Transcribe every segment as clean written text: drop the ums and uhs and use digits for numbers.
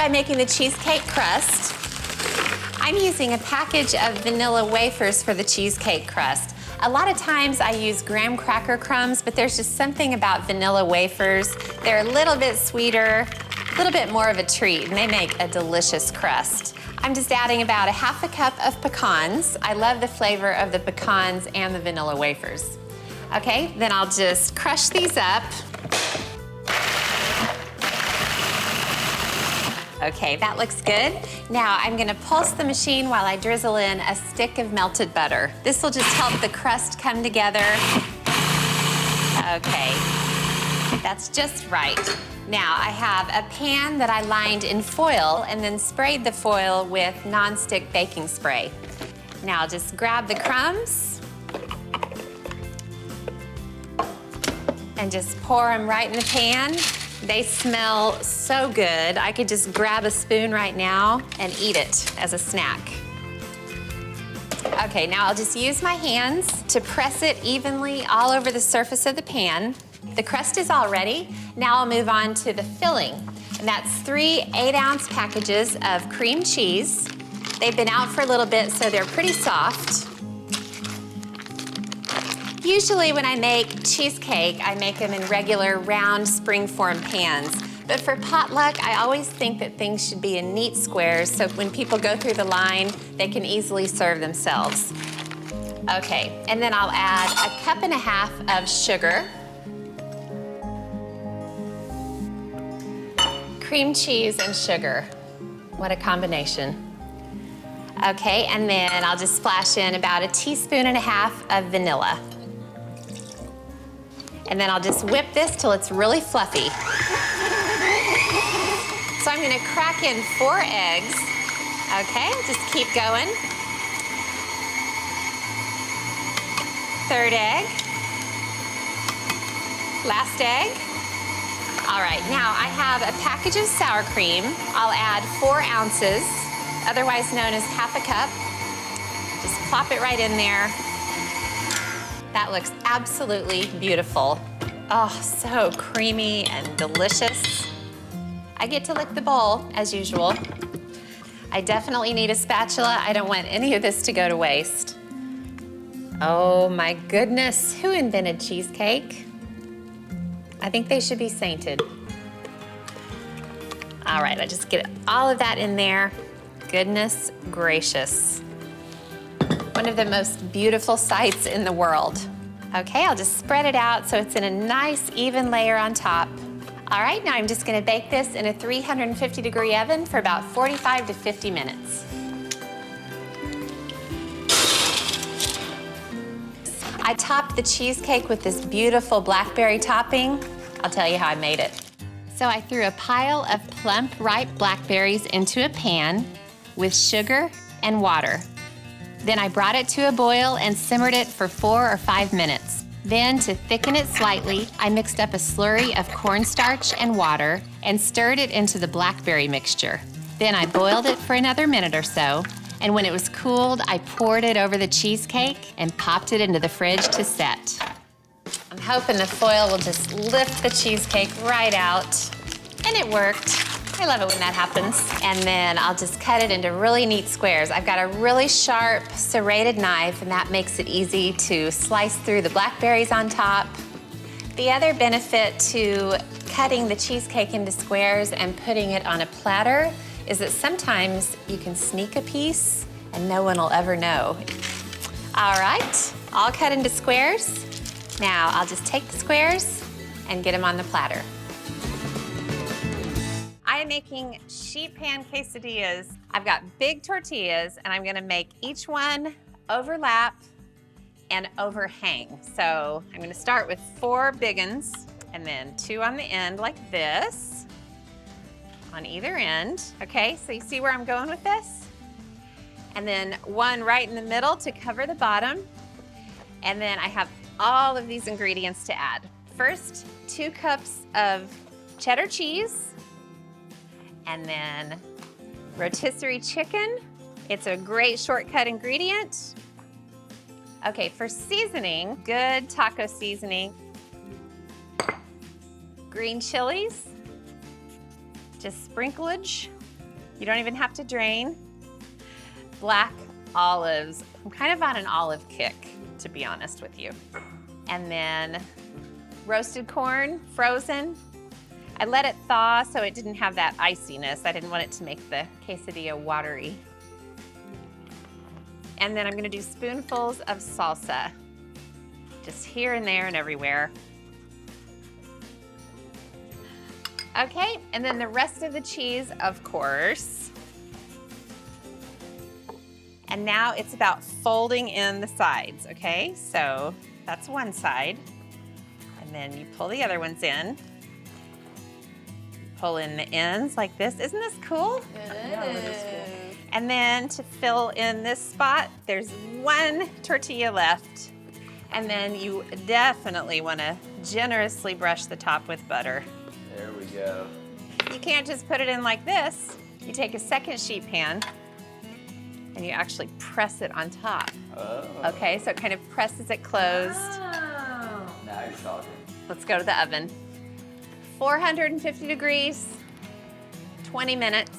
by making the cheesecake crust. I'm using a package of vanilla wafers for the cheesecake crust. A lot of times I use graham cracker crumbs, but there's just something about vanilla wafers. They're a little bit sweeter, a little bit more of a treat, and they make a delicious crust. I'm just adding about a half a cup of pecans. I love the flavor of the pecans and the vanilla wafers. Okay, then I'll just crush these up. Okay, that looks good. Now I'm gonna pulse the machine while I drizzle in a stick of melted butter. This will just help the crust come together. Okay, that's just right. Now I have a pan that I lined in foil and then sprayed the foil with nonstick baking spray. Now I'll just grab the crumbs and just pour them right in the pan. They smell so good. I could just grab a spoon right now and eat it as a snack. Okay, now I'll just use my hands to press it evenly all over the surface of the pan. The crust is all ready. Now I'll move on to the filling. And that's 3 8-ounce packages of cream cheese. They've been out for a little bit, so they're pretty soft. Usually when I make cheesecake, I make them in regular round spring-form pans. But for potluck, I always think that things should be in neat squares so when people go through the line, they can easily serve themselves. Okay, and then I'll add a cup and a half of sugar, cream cheese and sugar. What a combination. Okay, and then I'll just splash in about 1.5 teaspoons of vanilla. And then I'll just whip this till it's really fluffy. So I'm gonna crack in 4 eggs. Okay, just keep going. 3rd egg. Last egg. All right, now I have a package of sour cream. I'll add 4 ounces, otherwise known as half a cup. Just plop it right in there. That looks absolutely beautiful. Oh, so creamy and delicious. I get to lick the bowl, as usual. I definitely need a spatula. I don't want any of this to go to waste. Oh my goodness, who invented cheesecake? I think they should be sainted. All right, I just get all of that in there. Goodness gracious. One of the most beautiful sights in the world. Okay, I'll just spread it out so it's in a nice even layer on top. All right, now I'm just gonna bake this in a 350-degree oven for about 45 to 50 minutes. I topped the cheesecake with this beautiful blackberry topping. I'll tell you how I made it. So I threw a pile of plump, ripe blackberries into a pan with sugar and water. Then I brought it to a boil and simmered it for 4 or 5 minutes. Then, to thicken it slightly, I mixed up a slurry of cornstarch and water and stirred it into the blackberry mixture. Then I boiled it for another minute or so, and when it was cooled, I poured it over the cheesecake and popped it into the fridge to set. I'm hoping the foil will just lift the cheesecake right out, and it worked. I love it when that happens. And then I'll just cut it into really neat squares. I've got a really sharp serrated knife, and that makes it easy to slice through the blackberries on top. The other benefit to cutting the cheesecake into squares and putting it on a platter is that sometimes you can sneak a piece and no one will ever know. All right, all cut into squares. Now I'll just take the squares and get them on the platter. I am making sheet pan quesadillas. I've got big tortillas, and I'm gonna make each one overlap and overhang. So I'm gonna start with 4 big ones, and then 2 on the end like this, on either end. Okay, so you see where I'm going with this? And then 1 right in the middle to cover the bottom. And then I have all of these ingredients to add. First, 2 cups of cheddar cheese, and then rotisserie chicken. It's a great shortcut ingredient. Okay, for seasoning, good taco seasoning. Green chilies, just sprinklage. You don't even have to drain. Black olives. I'm kind of on an olive kick, to be honest with you. And then roasted corn, frozen. I let it thaw so it didn't have that iciness. I didn't want it to make the quesadilla watery. And then I'm gonna do spoonfuls of salsa, just here and there and everywhere. Okay, and then the rest of the cheese, of course. And now it's about folding in the sides, okay? So that's one side. And then you pull the other ones in. Pull in the ends like this. Isn't this cool? It is. And then to fill in this spot, there's one tortilla left. And then you definitely want to generously brush the top with butter. There we go. You can't just put it in like this. You take a second sheet pan and you actually press it on top. Oh. Okay, so it kind of presses it closed. Now you're talking. Let's go to the oven. 450 degrees, 20 minutes.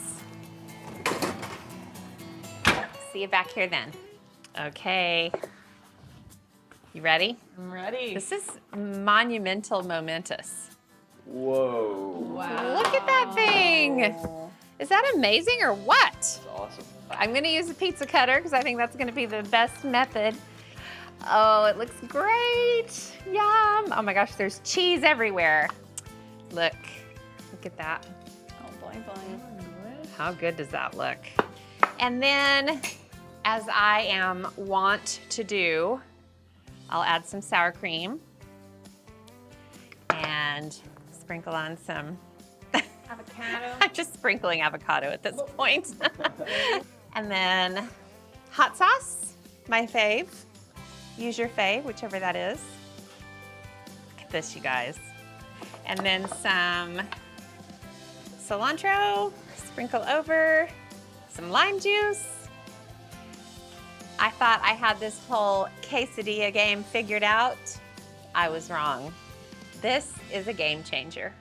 See you back here then. Okay. You ready? I'm ready. This is monumental, momentous. Whoa. Wow. Look at that thing. Is that amazing or what? That's awesome. I'm gonna use a pizza cutter because I think that's gonna be the best method. Oh, it looks great. Yum. Oh my gosh, there's cheese everywhere. Look at that. Oh, boy, boy. How good does that look? And then, as I am wont to do, I'll add some sour cream and sprinkle on some Avocado. I'm just sprinkling avocado at this point. And then hot sauce, my fave. Use your fave, whichever that is. Look at this, you guys. And then some cilantro, sprinkle over, some lime juice. I thought I had this whole quesadilla game figured out. I was wrong. This is a game changer.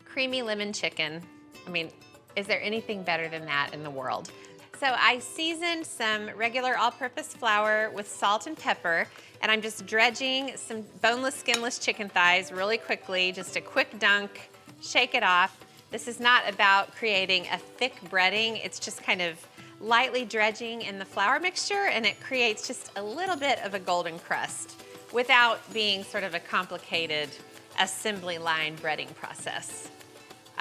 Creamy lemon chicken. I mean, is there anything better than that in the world? So I seasoned some regular all-purpose flour with salt and pepper, and I'm just dredging some boneless, skinless chicken thighs really quickly, just a quick dunk, shake it off. This is not about creating a thick breading, it's just kind of lightly dredging in the flour mixture, and it creates just a little bit of a golden crust without being sort of a complicated assembly line breading process.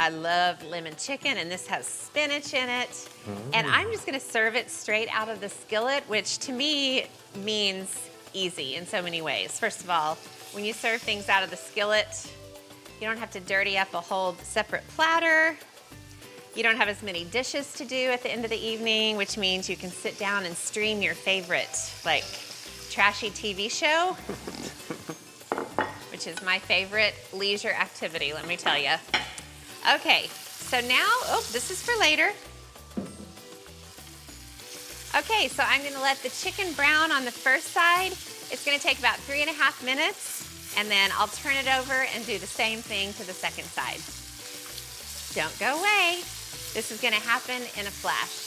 I love lemon chicken, and this has spinach in it. And I'm just gonna serve it straight out of the skillet, which to me means easy in so many ways. First of all, when you serve things out of the skillet, you don't have to dirty up a whole separate platter. You don't have as many dishes to do at the end of the evening, which means you can sit down and stream your favorite, like, trashy TV show, which is my favorite leisure activity, let me tell you. Okay, so now, oh, this is for later. Okay, so I'm gonna let the chicken brown on the first side. It's gonna take about 3.5 minutes, and then I'll turn it over and do the same thing to the second side. Don't go away. This is gonna happen in a flash.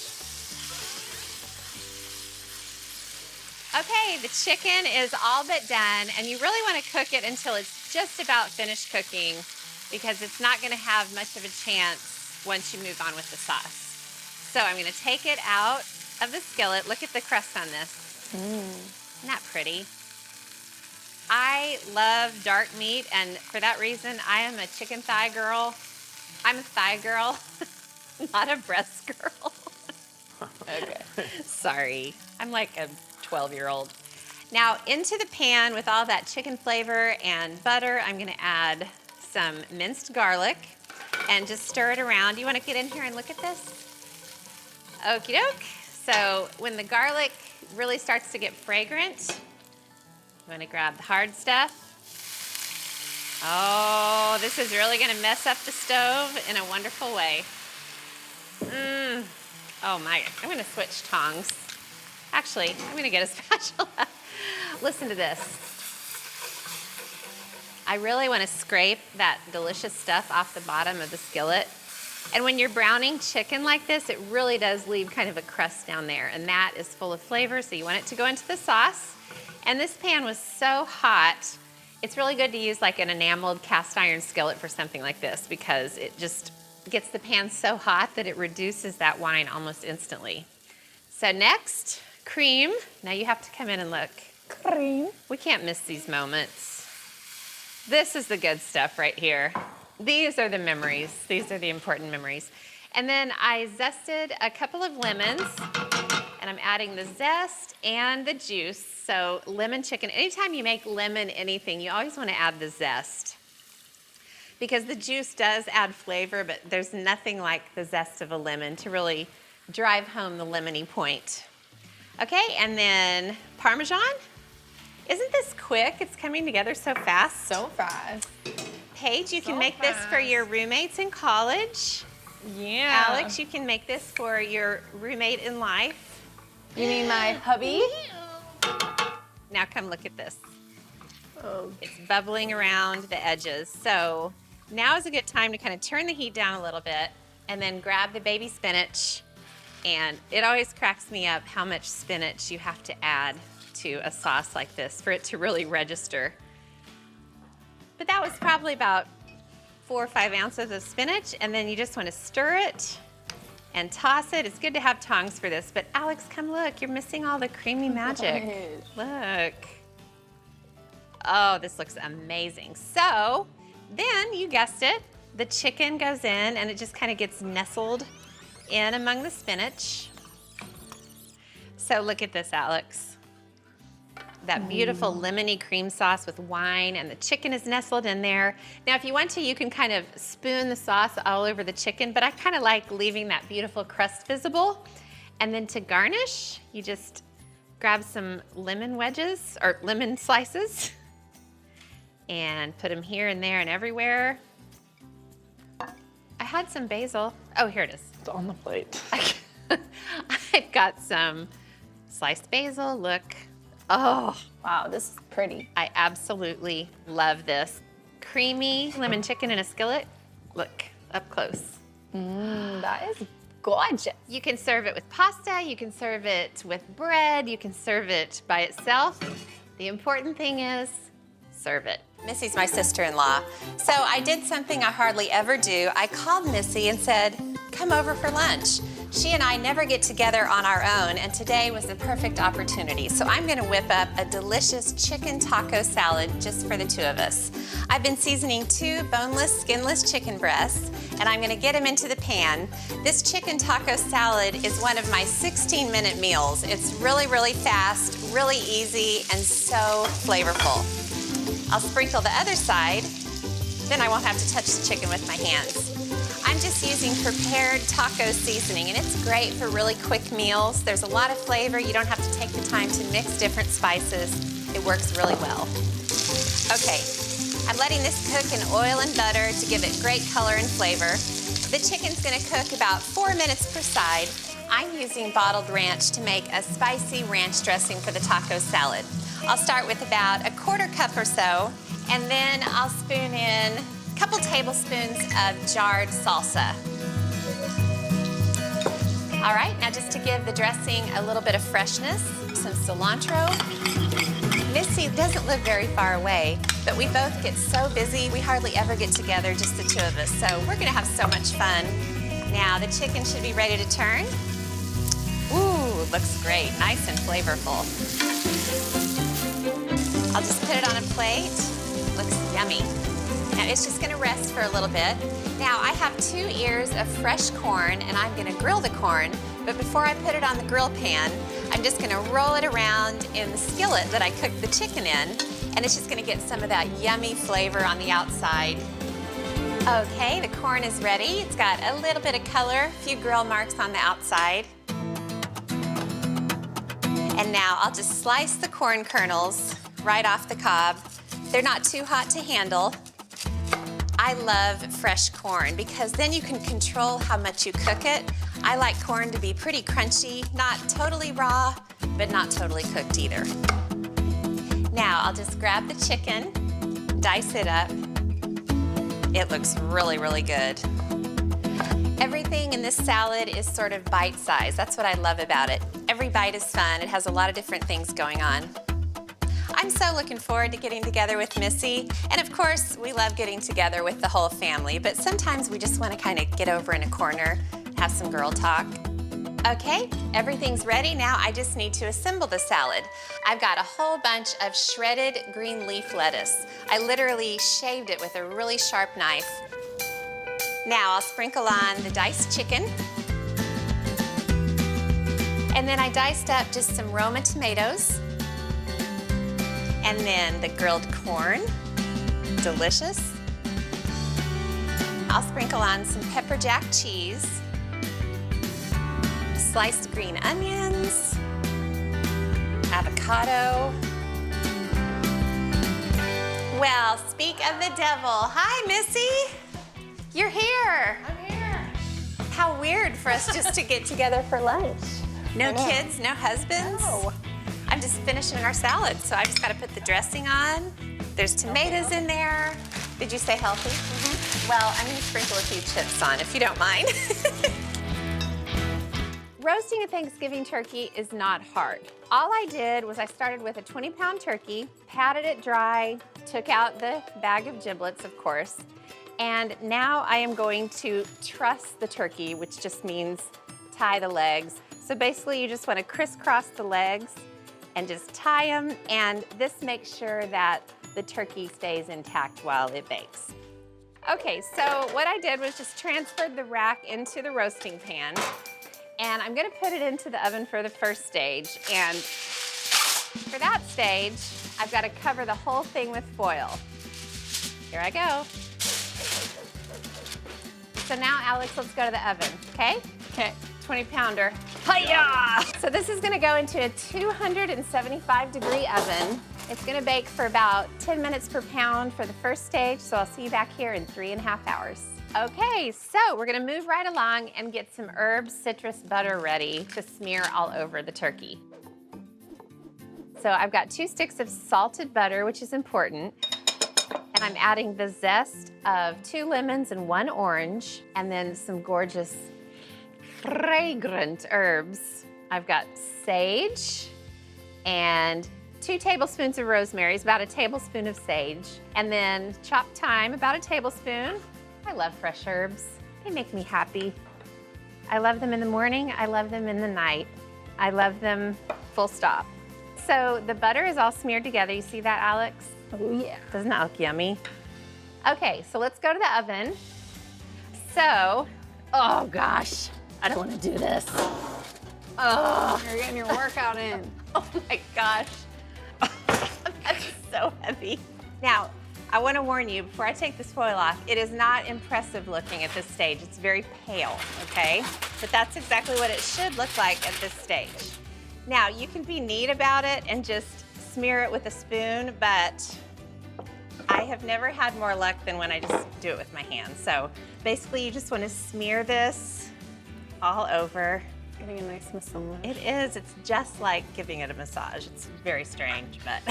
Okay, the chicken is all but done, and you really wanna cook it until it's just about finished cooking, because it's not gonna have much of a chance once you move on with the sauce. So I'm gonna take it out of the skillet. Look at the crust on this. Isn't that pretty? I love dark meat, and for that reason, I am a chicken thigh girl. I'm a thigh girl, not a breast girl. Okay, sorry. I'm like a 12-year-old. Now, into the pan with all that chicken flavor and butter, I'm gonna add some minced garlic and just stir it around. You wanna get in here and look at this? Okie doke. So when the garlic really starts to get fragrant, you wanna grab the hard stuff. Oh, this is really gonna mess up the stove in a wonderful way. Oh my, I'm gonna switch tongs. Actually, I'm gonna get a spatula. Listen to this. I really wanna scrape that delicious stuff off the bottom of the skillet. And when you're browning chicken like this, it really does leave kind of a crust down there, and that is full of flavor, so you want it to go into the sauce. And this pan was so hot, it's really good to use like an enameled cast iron skillet for something like this because it just gets the pan so hot that it reduces that wine almost instantly. So next, cream. Now you have to come in and look. Cream. We can't miss these moments. This is the good stuff right here. These are the memories. These are the important memories. And then I zested a couple of lemons, and I'm adding the zest and the juice. So lemon chicken, anytime you make lemon anything, you always want to add the zest because the juice does add flavor, but there's nothing like the zest of a lemon to really drive home the lemony point. Okay, and then Parmesan. Isn't this quick? It's coming together so fast. So fast. Paige, you can So make this for fast. your roommates in college. Yeah. Alex, you can make this for your roommate in life. You mean my hubby? Now come look at this. Oh. It's bubbling around the edges. So now is a good time to kind of turn the heat down a little bit and then grab the baby spinach. And it always cracks me up how much spinach you have to add to a sauce like this for it to really register. But that was probably about 4 or 5 ounces of spinach, and then you just want to stir it and toss it. It's good to have tongs for this, but Alex, come look. You're missing all the creamy magic. Look. Oh, this looks amazing. So then, you guessed it, the chicken goes in and it just kind of gets nestled in among the spinach. So look at this, Alex. That beautiful lemony cream sauce with wine, and the chicken is nestled in there. Now, if you want to, you can kind of spoon the sauce all over the chicken, but I kind of like leaving that beautiful crust visible. And then to garnish, you just grab some lemon wedges, or lemon slices, and put them here and there and everywhere. I had some basil. Oh, here it is. It's on the plate. I've got some sliced basil, look. Oh, Wow, this is pretty. I absolutely love this. Creamy lemon chicken in a skillet. Look, up close. That is gorgeous. You can serve it with pasta, you can serve it with bread, you can serve it by itself. The important thing is, serve it. Missy's my sister-in-law, so I did something I hardly ever do. I called Missy and said, come over for lunch. She and I never get together on our own, and today was the perfect opportunity. So I'm gonna whip up a delicious chicken taco salad just for the two of us. I've been seasoning 2 boneless, skinless chicken breasts, and I'm gonna get them into the pan. This chicken taco salad is one of my 16-minute meals. It's really, really fast, really easy, and so flavorful. I'll sprinkle the other side, then I won't have to touch the chicken with my hands. I'm just using prepared taco seasoning, and it's great for really quick meals. There's a lot of flavor. You don't have to take the time to mix different spices. It works really well. Okay, I'm letting this cook in oil and butter to give it great color and flavor. The chicken's gonna cook about 4 minutes per side. I'm using bottled ranch to make a spicy ranch dressing for the taco salad. I'll start with about 1/4 cup or so, and then I'll spoon in a couple tablespoons of jarred salsa. All right, now just to give the dressing a little bit of freshness, some cilantro. Missy doesn't live very far away, but we both get so busy, we hardly ever get together, just the two of us, so we're gonna have so much fun. Now, the chicken should be ready to turn. Ooh, looks great, nice and flavorful. I'll just put it on a plate. Looks yummy. Now it's just gonna rest for a little bit. Now I have 2 ears of fresh corn, and I'm gonna grill the corn, but before I put it on the grill pan, I'm just gonna roll it around in the skillet that I cooked the chicken in, and it's just gonna get some of that yummy flavor on the outside. Okay, the corn is ready. It's got a little bit of color, a few grill marks on the outside. And now I'll just slice the corn kernels right off the cob. They're not too hot to handle. I love fresh corn because then you can control how much you cook it. I like corn to be pretty crunchy, not totally raw, but not totally cooked either. Now I'll just grab the chicken, dice it up. It looks really, really good. Everything in this salad is sort of bite-sized. That's what I love about it. Every bite is fun. It has a lot of different things going on. I'm so looking forward to getting together with Missy. And of course, we love getting together with the whole family, but sometimes we just want to kind of get over in a corner, have some girl talk. Okay, everything's ready. Now I just need to assemble the salad. I've got a whole bunch of shredded green leaf lettuce. I literally shaved it with a really sharp knife. Now I'll sprinkle on the diced chicken. And then I diced up just some Roma tomatoes. And then the grilled corn, delicious. I'll sprinkle on some pepper jack cheese, sliced green onions, avocado. Well, speak of the devil. Hi, Missy. You're here. I'm here. How weird for us just to get together for lunch. No kids, no husbands? No. I'm just finishing our salad, so I just gotta put the dressing on. There's tomatoes in there. Did you say healthy? Well, I'm gonna sprinkle a few chips on, if you don't mind. Roasting a Thanksgiving turkey is not hard. All I did was I started with a 20-pound turkey, patted it dry, took out the bag of giblets, of course, and now I am going to truss the turkey, which just means tie the legs. So basically you just wanna crisscross the legs and just tie them, and this makes sure that the turkey stays intact while it bakes. Okay, so what I did was just transferred the rack into the roasting pan, and I'm gonna put it into the oven for the first stage. And for that stage, I've gotta cover the whole thing with foil. Here I go. So now, Alex, let's go to the oven, okay? Okay. 20-pounder. Hi-ya! So this is gonna go into a 275-degree oven. It's gonna bake for about 10 minutes per pound for the first stage, so I'll see you back here in 3.5 hours. Okay, so we're gonna move right along and get some herbs citrus butter ready to smear all over the turkey. So I've got 2 sticks of salted butter, which is important. And I'm adding the zest of 2 lemons and 1 orange, and then some gorgeous fragrant herbs. I've got sage and 2 tablespoons of rosemary, is about a tablespoon of sage, and then chopped thyme, about a tablespoon. I love fresh herbs. They make me happy. I love them in the morning, I love them in the night. I love them full stop. So the butter is all smeared together. You see that, Alex? Oh yeah. Doesn't that look yummy? Okay, so let's go to the oven. So, oh gosh, I don't want to do this. Oh, You're getting your workout in. oh my gosh. That's so heavy. Now, I want to warn you, before I take this foil off, it is not impressive looking at this stage. It's very pale, okay? But that's exactly what it should look like at this stage. Now, you can be neat about it and just smear it with a spoon, but I have never had more luck than when I just do it with my hands. So basically, you just want to smear this all over. Getting a nice massage. It is. It's just like giving it a massage. It's very strange, but.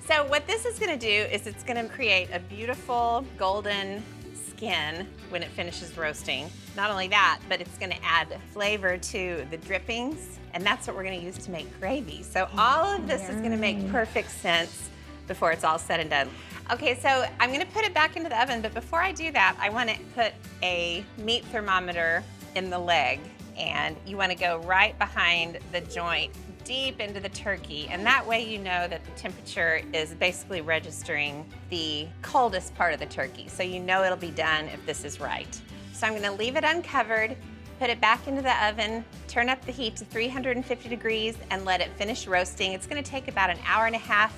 So what this is going to do is it's going to create a beautiful golden skin when it finishes roasting. Not only that, but it's going to add flavor to the drippings, and that's what we're going to use to make gravy. So all of this is going to make perfect sense before it's all said and done. Okay, so I'm going to put it back into the oven, but before I do that, I want to put a meat thermometer in the leg, and you want to go right behind the joint, deep into the turkey, and that way you know that the temperature is basically registering the coldest part of the turkey, so you know it'll be done if this is right. So I'm going to leave it uncovered, put it back into the oven, turn up the heat to 350 degrees, and let it finish roasting. It's going to take about 1.5 hours,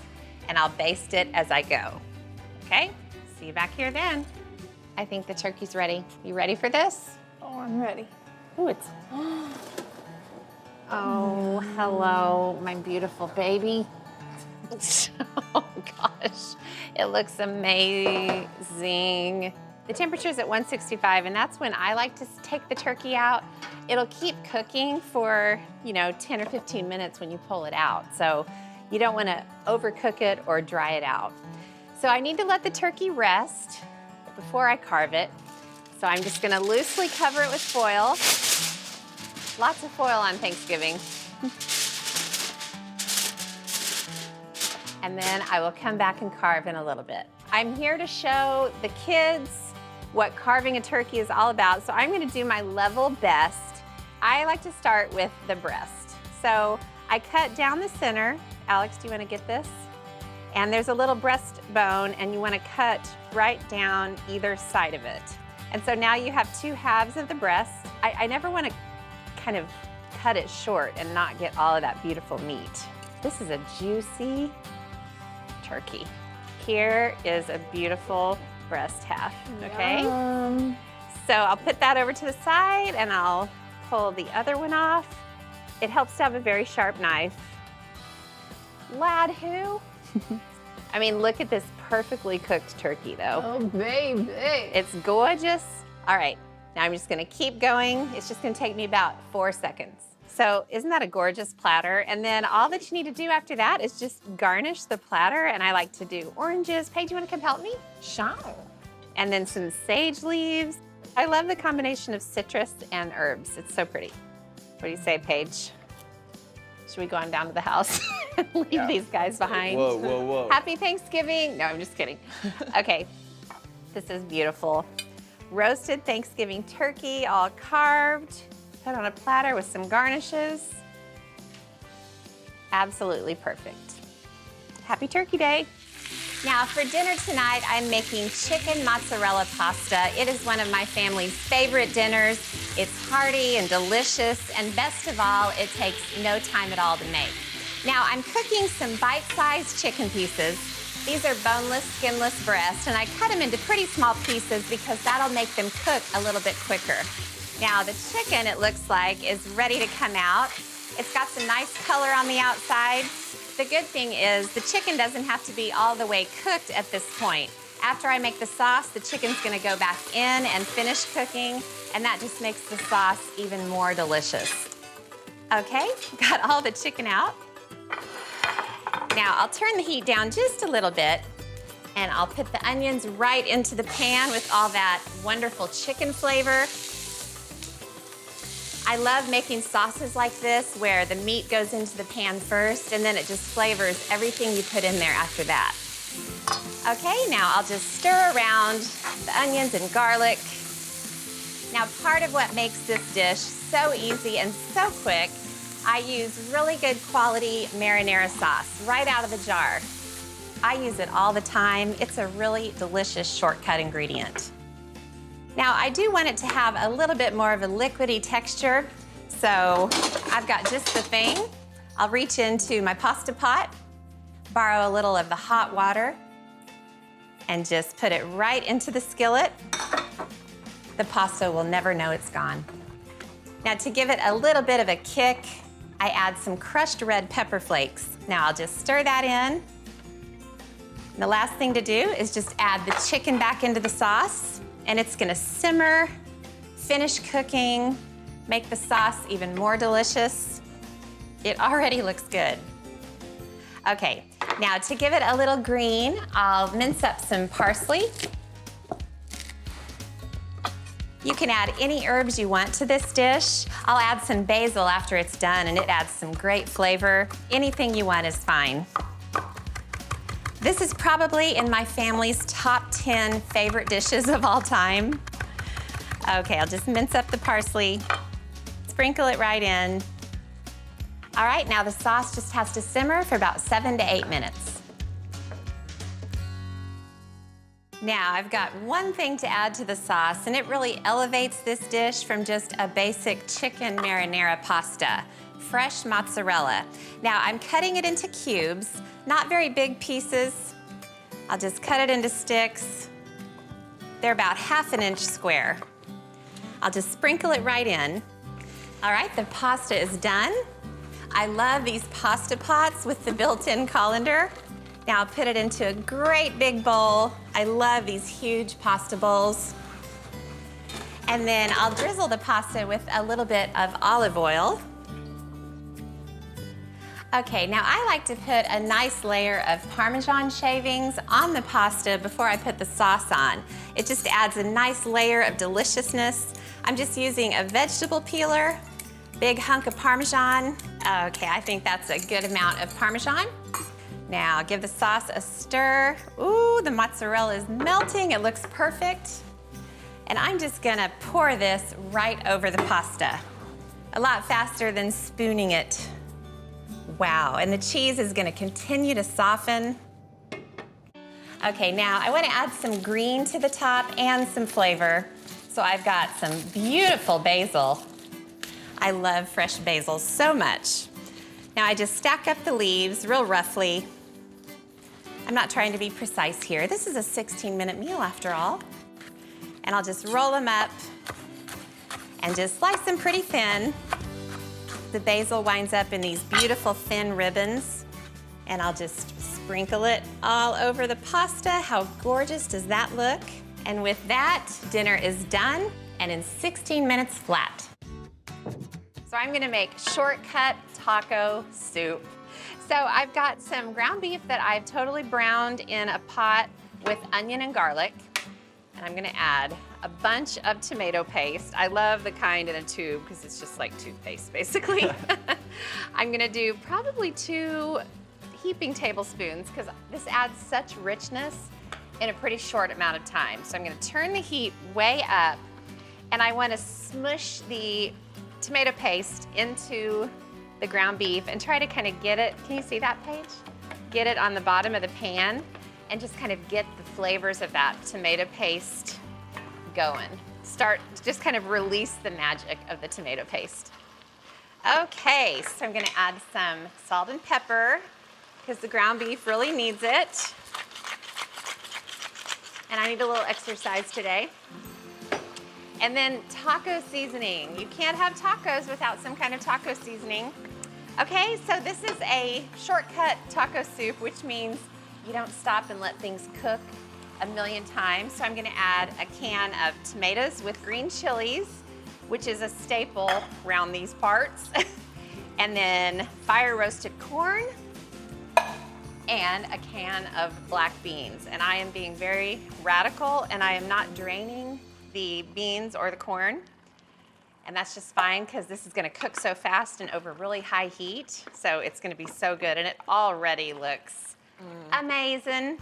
and I'll baste it as I go. Okay? See you back here then. I think the turkey's ready. You ready for this? Oh, I'm ready. Oh, it's... Oh, hello, my beautiful baby. Oh gosh, it looks amazing. The temperature is at 165, and that's when I like to take the turkey out. It'll keep cooking for, 10 or 15 minutes when you pull it out. So you don't want to overcook it or dry it out. So I need to let the turkey rest before I carve it. So I'm just gonna loosely cover it with foil. Lots of foil on Thanksgiving. And then I will come back and carve in a little bit. I'm here to show the kids what carving a turkey is all about, so I'm gonna do my level best. I like to start with the breast. So I cut down the center. Alex, do you wanna get this? And there's a little breastbone, and you wanna cut right down either side of it. And so now you have two halves of the breast. I never wanna kind of cut it short and not get all of that beautiful meat. This is a juicy turkey. Here is a beautiful breast half, okay? Yum. So I'll put that over to the side and I'll pull the other one off. It helps to have a very sharp knife. Lad who? I mean, look at this perfectly cooked turkey though. Oh, baby. It's gorgeous. All right, now I'm just gonna keep going. It's just gonna take me about 4 seconds. So isn't that a gorgeous platter? And then all that you need to do after that is just garnish the platter. And I like to do oranges. Paige, you wanna come help me? Sure. And then some sage leaves. I love the combination of citrus and herbs. It's so pretty. What do you say, Paige? Should we go on down to the house and leave these guys behind? Whoa, whoa, whoa. Happy Thanksgiving. No, I'm just kidding. Okay, this is beautiful. Roasted Thanksgiving turkey, all carved, put on a platter with some garnishes. Absolutely perfect. Happy Turkey Day. Now for dinner tonight, I'm making chicken mozzarella pasta. It is one of my family's favorite dinners. It's hearty and delicious, and best of all, it takes no time at all to make. Now I'm cooking some bite-sized chicken pieces. These are boneless, skinless breasts, and I cut them into pretty small pieces because that'll make them cook a little bit quicker. Now the chicken, it looks like, is ready to come out. It's got some nice color on the outside. The good thing is the chicken doesn't have to be all the way cooked at this point. After I make the sauce, the chicken's gonna go back in and finish cooking, and that just makes the sauce even more delicious. Okay, got all the chicken out. Now I'll turn the heat down just a little bit, and I'll put the onions right into the pan with all that wonderful chicken flavor. I love making sauces like this where the meat goes into the pan first and then it just flavors everything you put in there after that. Okay, now I'll just stir around the onions and garlic. Now part of what makes this dish so easy and so quick, I use really good quality marinara sauce right out of the jar. I use it all the time. It's a really delicious shortcut ingredient. Now, I do want it to have a little bit more of a liquidy texture, so I've got just the thing. I'll reach into my pasta pot, borrow a little of the hot water, and just put it right into the skillet. The pasta will never know it's gone. Now, to give it a little bit of a kick, I add some crushed red pepper flakes. Now, I'll just stir that in. And the last thing to do is just add the chicken back into the sauce. And it's gonna simmer, finish cooking, make the sauce even more delicious. It already looks good. Okay, now to give it a little green, I'll mince up some parsley. You can add any herbs you want to this dish. I'll add some basil after it's done, and it adds some great flavor. Anything you want is fine. This is probably in my family's top 10 favorite dishes of all time. Okay, I'll just mince up the parsley, sprinkle it right in. All right, now the sauce just has to simmer for about 7 to 8 minutes. Now, I've got one thing to add to the sauce, and it really elevates this dish from just a basic chicken marinara pasta. Fresh mozzarella. Now, I'm cutting it into cubes, not very big pieces. I'll just cut it into sticks. They're about 1/2 inch square. I'll just sprinkle it right in. All right, the pasta is done. I love these pasta pots with the built-in colander. Now I'll put it into a great big bowl. I love these huge pasta bowls. And then I'll drizzle the pasta with a little bit of olive oil. Okay, now I like to put a nice layer of Parmesan shavings on the pasta before I put the sauce on. It just adds a nice layer of deliciousness. I'm just using a vegetable peeler, big hunk of Parmesan. Okay, I think that's a good amount of Parmesan. Now give the sauce a stir. Ooh, the mozzarella is melting. It looks perfect. And I'm just gonna pour this right over the pasta. A lot faster than spooning it. Wow, and the cheese is gonna continue to soften. Okay, now I wanna add some green to the top and some flavor. So I've got some beautiful basil. I love fresh basil so much. Now I just stack up the leaves real roughly. I'm not trying to be precise here. This is a 16-minute meal after all. And I'll just roll them up and just slice them pretty thin. The basil winds up in these beautiful thin ribbons, and I'll just sprinkle it all over the pasta. How gorgeous does that look? And with that, dinner is done and in 16 minutes flat. So I'm gonna make shortcut taco soup. So I've got some ground beef that I've totally browned in a pot with onion and garlic. And I'm gonna add a bunch of tomato paste. I love the kind in a tube because it's just like toothpaste, basically. I'm gonna do probably 2 heaping tablespoons because this adds such richness in a pretty short amount of time. So I'm gonna turn the heat way up, and I wanna smush the tomato paste into the ground beef and try to kind of get it, can you see that, Paige? Get it on the bottom of the pan and just kind of get the flavors of that tomato paste going. Just kind of release the magic of the tomato paste. Okay, so I'm gonna add some salt and pepper because the ground beef really needs it. And I need a little exercise today. And then taco seasoning. You can't have tacos without some kind of taco seasoning. Okay, so this is a shortcut taco soup, which means you don't stop and let things cook a million times. So I'm gonna add a can of tomatoes with green chilies, which is a staple around these parts. And then fire roasted corn and a can of black beans. And I am being very radical, and I am not draining the beans or the corn. And that's just fine because this is gonna cook so fast and over really high heat. So it's gonna be so good, and it already looks amazing.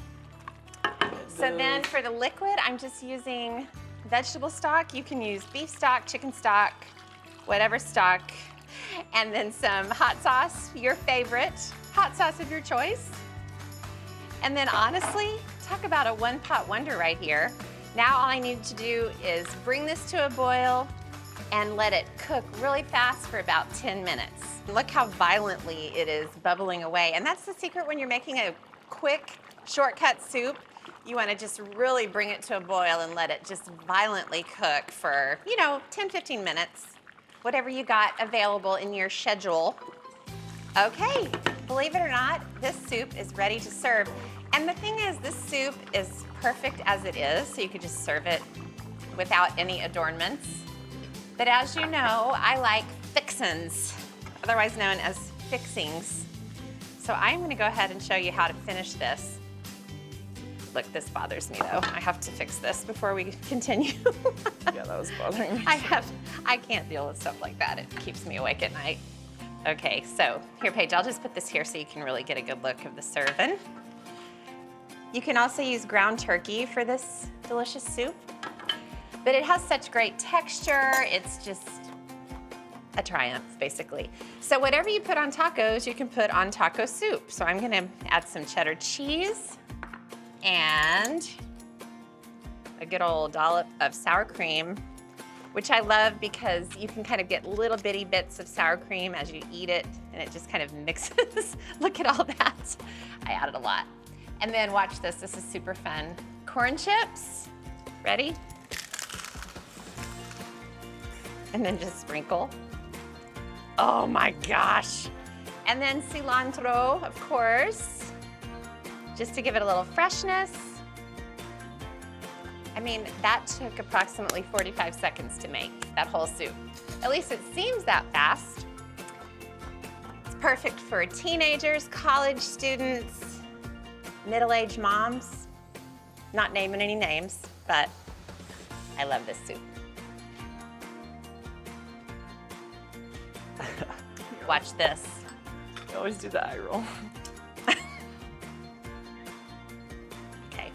So then for the liquid, I'm just using vegetable stock. You can use beef stock, chicken stock, whatever stock. And then some hot sauce, your favorite, hot sauce of your choice. And then honestly, talk about a one-pot wonder right here. Now all I need to do is bring this to a boil and let it cook really fast for about 10 minutes. Look how violently it is bubbling away. And that's the secret when you're making a quick, shortcut soup. You wanna just really bring it to a boil and let it just violently cook for, 10, 15 minutes. Whatever you got available in your schedule. Okay, believe it or not, this soup is ready to serve. And the thing is, this soup is perfect as it is, so you could just serve it without any adornments. But as you know, I like fixins, otherwise known as fixings. So I'm gonna go ahead and show you how to finish this. Look, this bothers me though. I have to fix this before we continue. Yeah, that was bothering me. I can't deal with stuff like that. It keeps me awake at night. Okay, so here, Paige, I'll just put this here so you can really get a good look of the serving. You can also use ground turkey for this delicious soup, but it has such great texture. It's just a triumph, basically. So whatever you put on tacos, you can put on taco soup. So I'm gonna add some cheddar cheese and a good old dollop of sour cream, which I love because you can kind of get little bitty bits of sour cream as you eat it, and it just kind of mixes. Look at all that. I added a lot. And then watch this, this is super fun. Corn chips, ready? And then just sprinkle. Oh my gosh. And then cilantro, of course, just to give it a little freshness. I mean, that took approximately 45 seconds to make, that whole soup. At least it seems that fast. It's Perfect for teenagers, college students, middle-aged moms. Not naming any names, but I love this soup. Watch this. You always do the eye roll. Okay.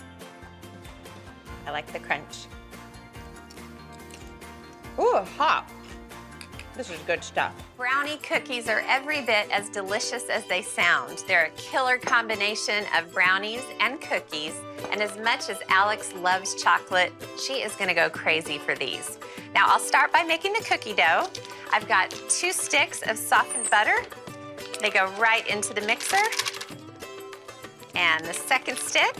I like the crunch. Ooh, hot. This is good stuff. Brownie cookies are every bit as delicious as they sound. They're a killer combination of brownies and cookies, and as much as Alex loves chocolate, she is gonna go crazy for these. Now, I'll start by making the cookie dough. I've got 2 sticks of softened butter. They go right into the mixer. And the second stick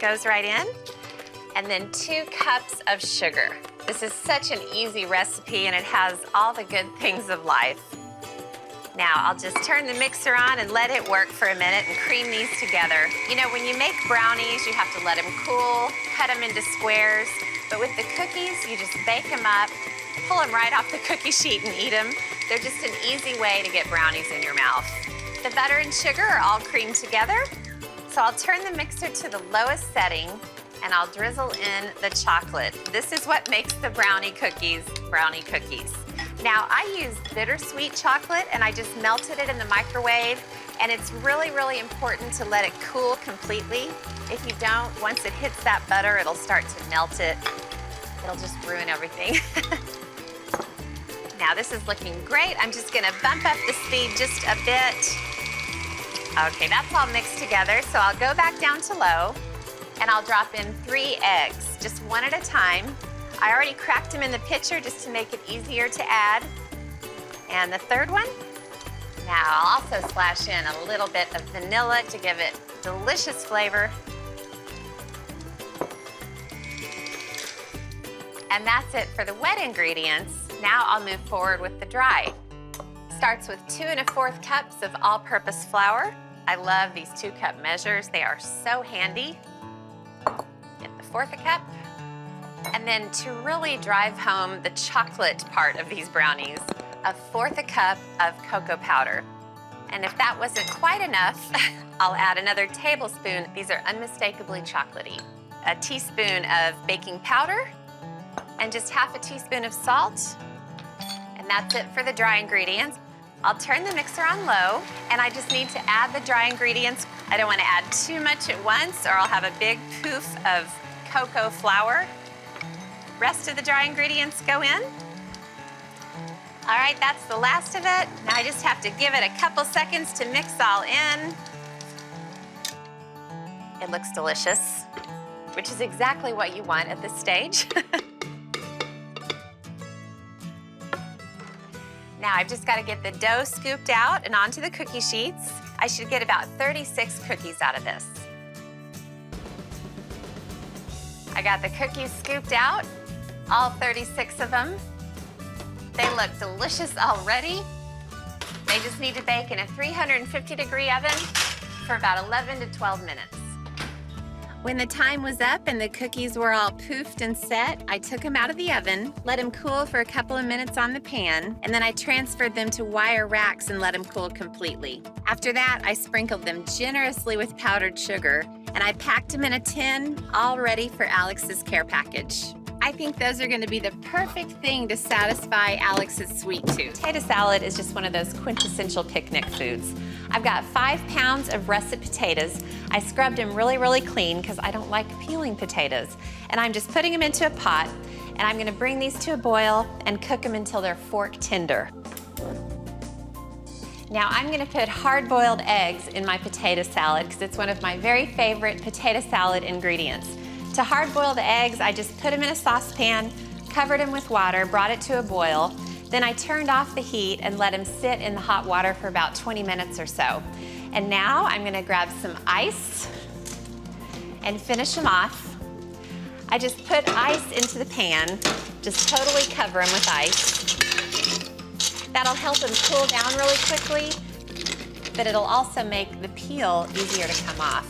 goes right in. And then 2 cups of sugar. This is such an easy recipe, and it has all the good things of life. Now, I'll just turn the mixer on and let it work for a minute and cream these together. You know, when you make brownies, you have to let them cool, cut them into squares. But with the cookies, you just bake them up, pull them right off the cookie sheet and eat them. They're just an easy way to get brownies in your mouth. The butter and sugar are all creamed together. So I'll turn the mixer to the lowest setting, and I'll drizzle in the chocolate. This is what makes the brownie cookies brownie cookies. Now, I use bittersweet chocolate, and I just melted it in the microwave, and it's really, really important to let it cool completely. If you don't, once it hits that butter, it'll start to melt it. It'll just ruin everything. Now, this is looking great. I'm just gonna bump up the speed just a bit. Okay, that's all mixed together, so I'll go back down to low, and I'll drop in 3 eggs, just one at a time. I already cracked them in the pitcher just to make it easier to add. And the third one. Now I'll also splash in a little bit of vanilla to give it delicious flavor. And that's it for the wet ingredients. Now I'll move forward with the dry. Starts with 2 1/4 cups of all-purpose flour. I love these 2-cup measures. They are so handy. Get the 1/4 cup. And then to really drive home the chocolate part of these brownies, 1/4 cup of cocoa powder. And if that wasn't quite enough, I'll add another tablespoon. These are unmistakably chocolatey. A teaspoon of baking powder and just 1/2 teaspoon of salt. And that's it for the dry ingredients. I'll turn the mixer on low, and I just need to add the dry ingredients. I don't want to add too much at once, or I'll have a big poof of cocoa flour. Rest of the dry ingredients go in. All right, that's the last of it. Now I just have to give it a couple seconds to mix all in. It looks delicious, which is exactly what you want at this stage. Now I've just got to get the dough scooped out and onto the cookie sheets. I should get about 36 cookies out of this. I got the cookies scooped out, all 36 of them. They look delicious already. They just need to bake in a 350-degree oven for about 11 to 12 minutes. When the time was up and the cookies were all poofed and set, I took them out of the oven, let them cool for a couple of minutes on the pan, and then I transferred them to wire racks and let them cool completely. After that, I sprinkled them generously with powdered sugar, and I packed them in a tin, all ready for Alex's care package. I think those are gonna be the perfect thing to satisfy Alex's sweet tooth. Potato salad is just one of those quintessential picnic foods. I've got 5 pounds of russet potatoes. I scrubbed them really, really clean because I don't like peeling potatoes. And I'm just putting them into a pot, and I'm gonna bring these to a boil and cook them until they're fork tender. Now I'm gonna put hard-boiled eggs in my potato salad because it's one of my very favorite potato salad ingredients. To hard-boiled eggs, I just put them in a saucepan, covered them with water, brought it to a boil. Then I turned off the heat and let them sit in the hot water for about 20 minutes or so. And now I'm gonna grab some ice and finish them off. I just put ice into the pan, just totally cover them with ice. That'll help them cool down really quickly, but it'll also make the peel easier to come off.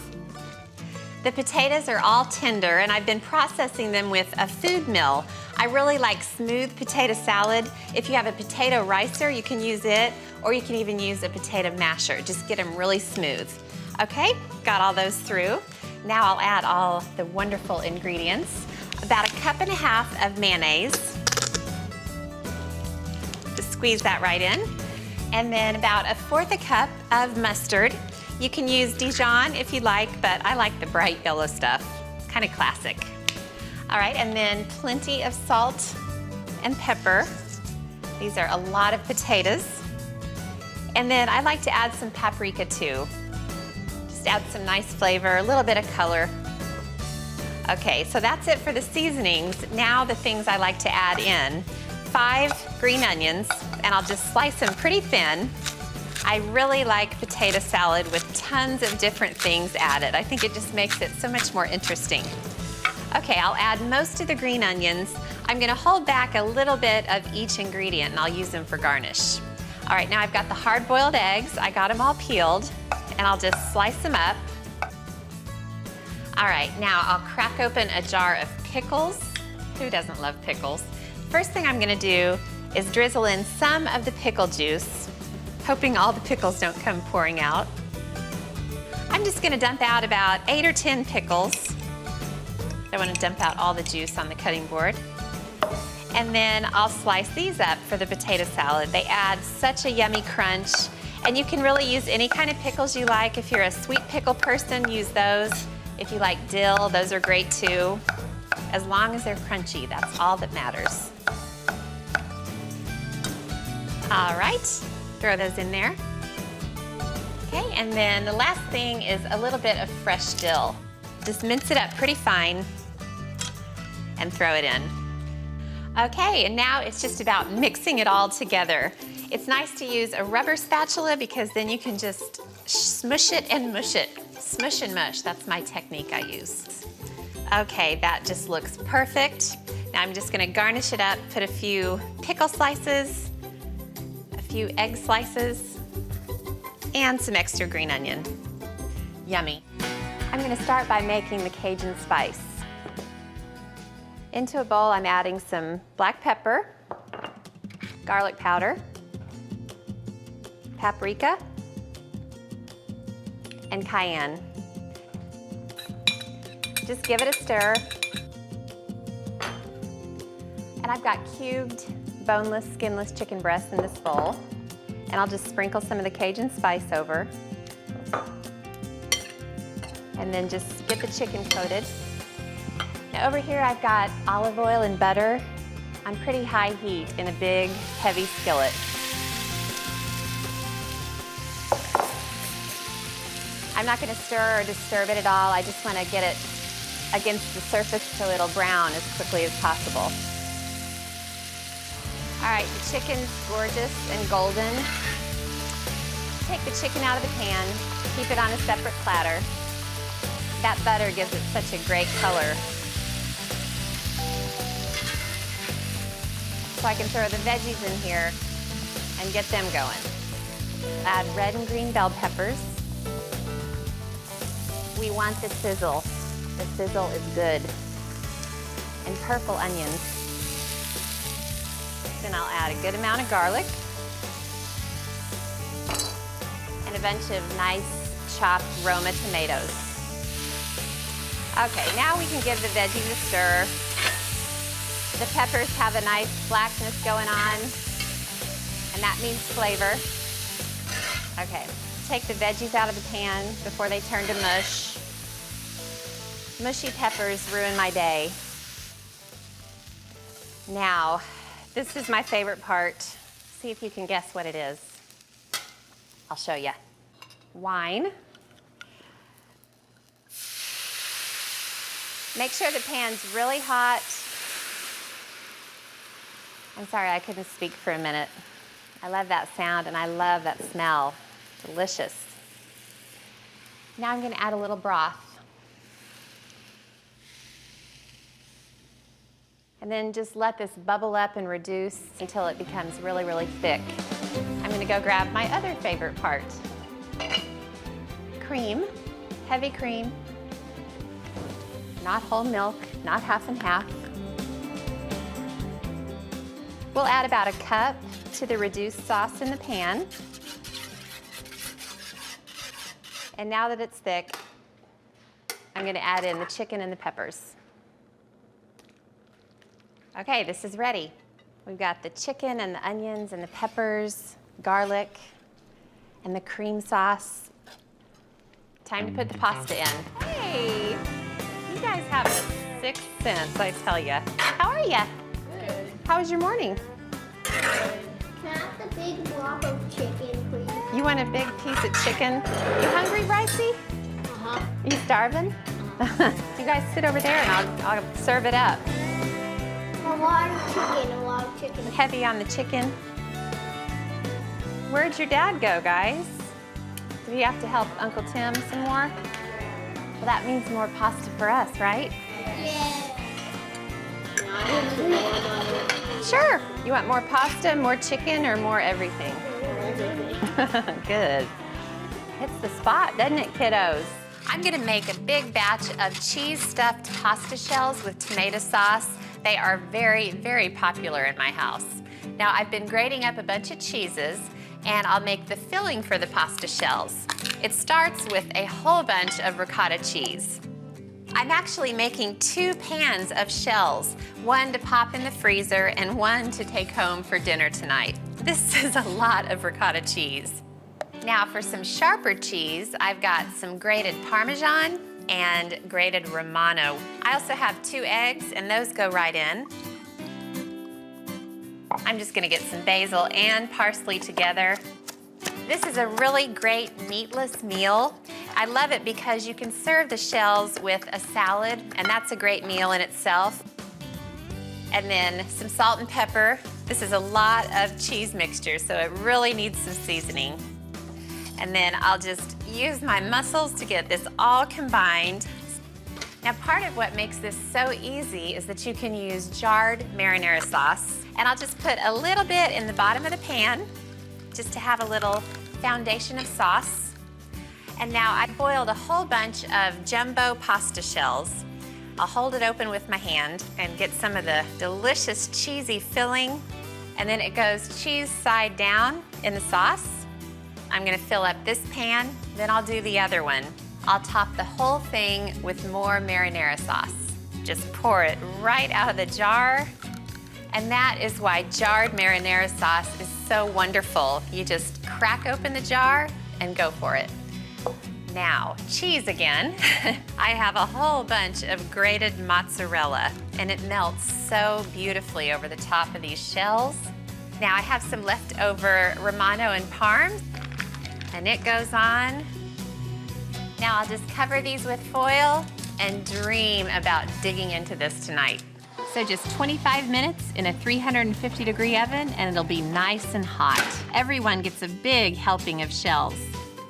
The potatoes are all tender, and I've been processing them with a food mill. I really like smooth potato salad. If you have a potato ricer, you can use it, or you can even use a potato masher. Just get them really smooth. Okay, got all those through. Now I'll add all the wonderful ingredients. About 1.5 cups of mayonnaise. Just squeeze that right in. And then about 1/4 cup of mustard. You can use Dijon if you like, but I like the bright yellow stuff. Kind of classic. All right, and then plenty of salt and pepper. These are a lot of potatoes. And then I like to add some paprika too. Just add some nice flavor, a little bit of color. Okay, so that's it for the seasonings. Now the things I like to add in. 5 green onions, and I'll just slice them pretty thin. I really like potato salad with tons of different things added. I think it just makes it so much more interesting. Okay, I'll add most of the green onions. I'm gonna hold back a little bit of each ingredient and I'll use them for garnish. All right, now I've got the hard-boiled eggs. I got them all peeled, and I'll just slice them up. All right, now I'll crack open a jar of pickles. Who doesn't love pickles? First thing I'm gonna do is drizzle in some of the pickle juice, hoping all the pickles don't come pouring out. I'm just gonna dump out about 8 or 10 pickles. I wanna dump out all the juice on the cutting board. And then I'll slice these up for the potato salad. They add such a yummy crunch, and you can really use any kind of pickles you like. If you're a sweet pickle person, use those. If you like dill, those are great too. As long as they're crunchy, that's all that matters. All right, throw those in there. Okay, and then the last thing is a little bit of fresh dill. Just mince it up pretty fine and throw it in. Okay, and now it's just about mixing it all together. It's nice to use a rubber spatula because then you can just smush it and mush it. Smush and mush, that's my technique I use. Okay, that just looks perfect. Now I'm just gonna garnish it up, put a few pickle slices, a few egg slices, and some extra green onion. Yummy. I'm gonna start by making the Cajun spice. Into a bowl, I'm adding some black pepper, garlic powder, paprika, and cayenne. Just give it a stir. And I've got cubed, boneless, skinless chicken breasts in this bowl. And I'll just sprinkle some of the Cajun spice over. And then just get the chicken coated. Now over here I've got olive oil and butter on pretty high heat in a big, heavy skillet. I'm not going to stir or disturb it at all. I just want to get it against the surface so it'll brown as quickly as possible. All right, the chicken's gorgeous and golden. Take the chicken out of the pan, keep it on a separate platter. That butter gives it such a great color. So I can throw the veggies in here and get them going. Add red and green bell peppers. We want the sizzle. The sizzle is good. And purple onions. Then I'll add a good amount of garlic. And a bunch of nice chopped Roma tomatoes. Okay, now we can give the veggies a stir. The peppers have a nice blackness going on, and that means flavor. Okay, take the veggies out of the pan before they turn to mush. Mushy peppers ruin my day. Now, this is my favorite part. See if you can guess what it is. I'll show you. Wine. Make sure the pan's really hot. I'm sorry, I couldn't speak for a minute. I love that sound and I love that smell. Delicious. Now I'm gonna add a little broth. And then just let this bubble up and reduce until it becomes really, really thick. I'm gonna go grab my other favorite part. Cream, heavy cream. Not whole milk, not half and half. We'll add about a cup to the reduced sauce in the pan. And now that it's thick, I'm gonna add in the chicken and the peppers. Okay, this is ready. We've got the chicken and the onions and the peppers, garlic, and the cream sauce. Time to put the pasta in. Hey, you guys have a sixth sense, I tell you. How are you? Good. How was your morning? Can I have the big block of chicken, please? You want a big piece of chicken? You hungry, Brycey? Uh-huh. You starving? You guys sit over there and I'll serve it up. A lot of chicken. Heavy on the chicken. Where'd your dad go, guys? Did he have to help Uncle Tim some more? Well, that means more pasta for us, right? Yeah. Sure. You want more pasta, more chicken, or more everything? Good. Hits the spot, doesn't it, kiddos? I'm gonna make a big batch of cheese-stuffed pasta shells with tomato sauce. They are very, very popular in my house. Now, I've been grating up a bunch of cheeses, and I'll make the filling for the pasta shells. It starts with a whole bunch of ricotta cheese. I'm actually making 2 pans of shells, one to pop in the freezer and one to take home for dinner tonight. This is a lot of ricotta cheese. Now for some sharper cheese, I've got some grated Parmesan and grated Romano. I also have 2 eggs, and those go right in. I'm just gonna get some basil and parsley together. This is a really great meatless meal. I love it because you can serve the shells with a salad, and that's a great meal in itself. And then some salt and pepper. This is a lot of cheese mixture, so it really needs some seasoning. And then I'll just use my muscles to get this all combined. Now, part of what makes this so easy is that you can use jarred marinara sauce. And I'll just put a little bit in the bottom of the pan, just to have a little foundation of sauce. And now I boiled a whole bunch of jumbo pasta shells. I'll hold it open with my hand and get some of the delicious cheesy filling. And then it goes cheese side down in the sauce. I'm gonna fill up this pan, then I'll do the other one. I'll top the whole thing with more marinara sauce. Just pour it right out of the jar. And that is why jarred marinara sauce is so wonderful. You just crack open the jar and go for it. Now, cheese again. I have a whole bunch of grated mozzarella, and it melts so beautifully over the top of these shells. Now I have some leftover Romano and Parm, and it goes on. Now I'll just cover these with foil and dream about digging into this tonight. So just 25 minutes in a 350-degree oven, and it'll be nice and hot. Everyone gets a big helping of shells.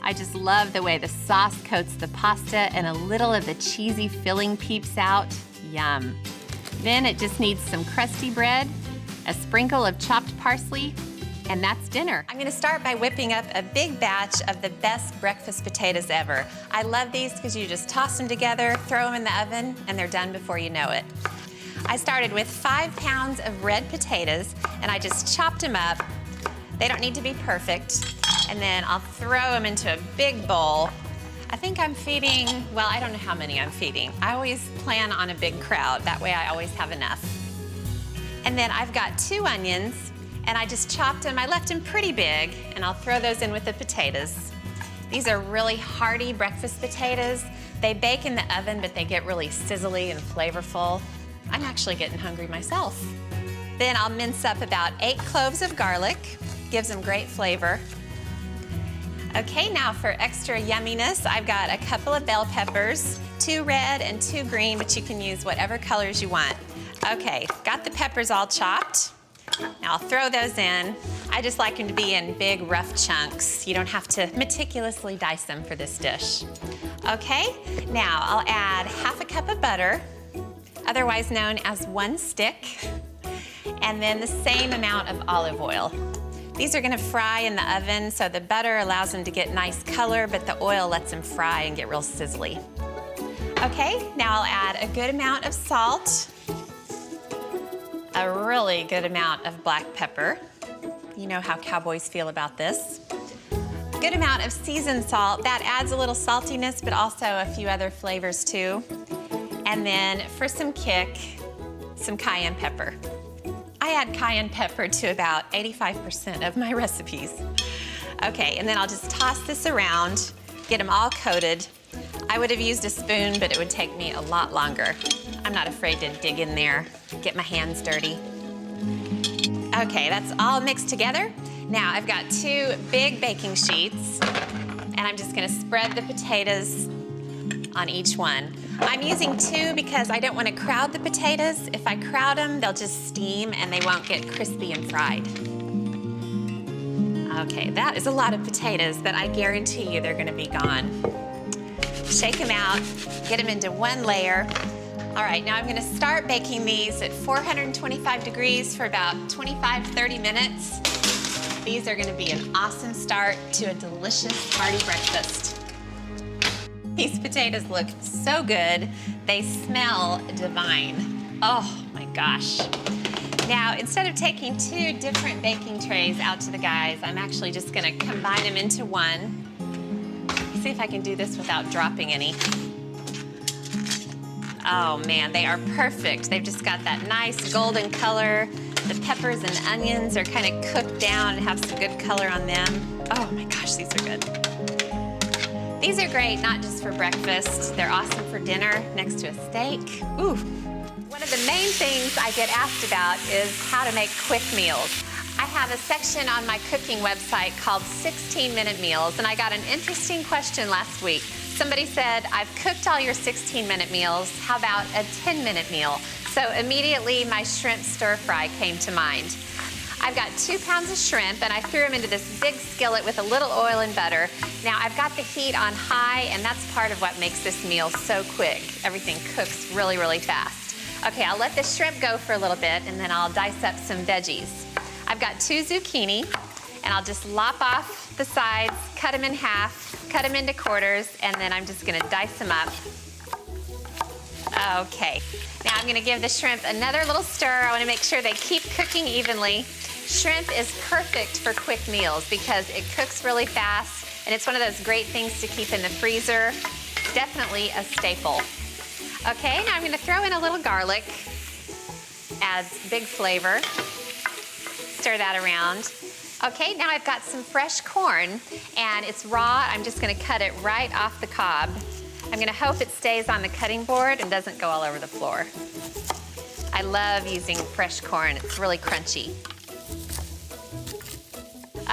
I just love the way the sauce coats the pasta and a little of the cheesy filling peeps out. Yum. Then it just needs some crusty bread, a sprinkle of chopped parsley, and that's dinner. I'm gonna start by whipping up a big batch of the best breakfast potatoes ever. I love these because you just toss them together, throw them in the oven, and they're done before you know it. I started with 5 pounds of red potatoes, and I just chopped them up. They don't need to be perfect. And then I'll throw them into a big bowl. I think I'm feeding, well, I don't know how many I'm feeding. I always plan on a big crowd. That way I always have enough. And then I've got 2 onions, and I just chopped them. I left them pretty big, and I'll throw those in with the potatoes. These are really hearty breakfast potatoes. They bake in the oven, but they get really sizzly and flavorful. I'm actually getting hungry myself. Then I'll mince up about 8 cloves of garlic. Gives them great flavor. Okay, now for extra yumminess, I've got a couple of bell peppers, 2 red and 2 green, but you can use whatever colors you want. Okay, got the peppers all chopped. Now I'll throw those in. I just like them to be in big, rough chunks. You don't have to meticulously dice them for this dish. Okay, now I'll add half a cup of butter, otherwise known as 1 stick, and then the same amount of olive oil. These are gonna fry in the oven, so the butter allows them to get nice color, but the oil lets them fry and get real sizzly. Okay, now I'll add a good amount of salt, a really good amount of black pepper. You know how cowboys feel about this. Good amount of seasoned salt. That adds a little saltiness, but also a few other flavors too. And then for some kick, some cayenne pepper. I add cayenne pepper to about 85% of my recipes. Okay, and then I'll just toss this around, get them all coated. I would have used a spoon, but it would take me a lot longer. I'm not afraid to dig in there, get my hands dirty. Okay, that's all mixed together. Now I've got 2 big baking sheets, and I'm just gonna spread the potatoes on each one. I'm using 2 because I don't want to crowd the potatoes. If I crowd them, they'll just steam and they won't get crispy and fried. Okay, that is a lot of potatoes, but I guarantee you they're gonna be gone. Shake them out, get them into one layer. All right, now I'm gonna start baking these at 425 degrees for about 25-30 minutes. These are gonna be an awesome start to a delicious hearty breakfast. These potatoes look so good. They smell divine. Oh my gosh. Now, instead of taking 2 different baking trays out to the guys, I'm actually just gonna combine them into one. See if I can do this without dropping any. Oh man, they are perfect. They've just got that nice golden color. The peppers and onions are kind of cooked down and have some good color on them. Oh my gosh, these are good. These are great, not just for breakfast. They're awesome for dinner next to a steak. Ooh. One of the main things I get asked about is how to make quick meals. I have a section on my cooking website called 16-minute meals, and I got an interesting question last week. Somebody said, I've cooked all your 16-minute meals. How about a 10-minute meal? So immediately my shrimp stir fry came to mind. I've got 2 pounds of shrimp, and I threw them into this big skillet with a little oil and butter. Now I've got the heat on high, and that's part of what makes this meal so quick. Everything cooks really, really fast. Okay, I'll let the shrimp go for a little bit, and then I'll dice up some veggies. I've got 2 zucchini, and I'll just lop off the sides, cut them in half, cut them into quarters, and then I'm just gonna dice them up. Okay, now I'm gonna give the shrimp another little stir. I wanna make sure they keep cooking evenly. Shrimp is perfect for quick meals because it cooks really fast, and it's one of those great things to keep in the freezer. Definitely a staple. Okay, now I'm gonna throw in a little garlic. Adds big flavor. Stir that around. Okay, now I've got some fresh corn, and it's raw. I'm just gonna cut it right off the cob. I'm gonna hope it stays on the cutting board and doesn't go all over the floor. I love using fresh corn. It's really crunchy.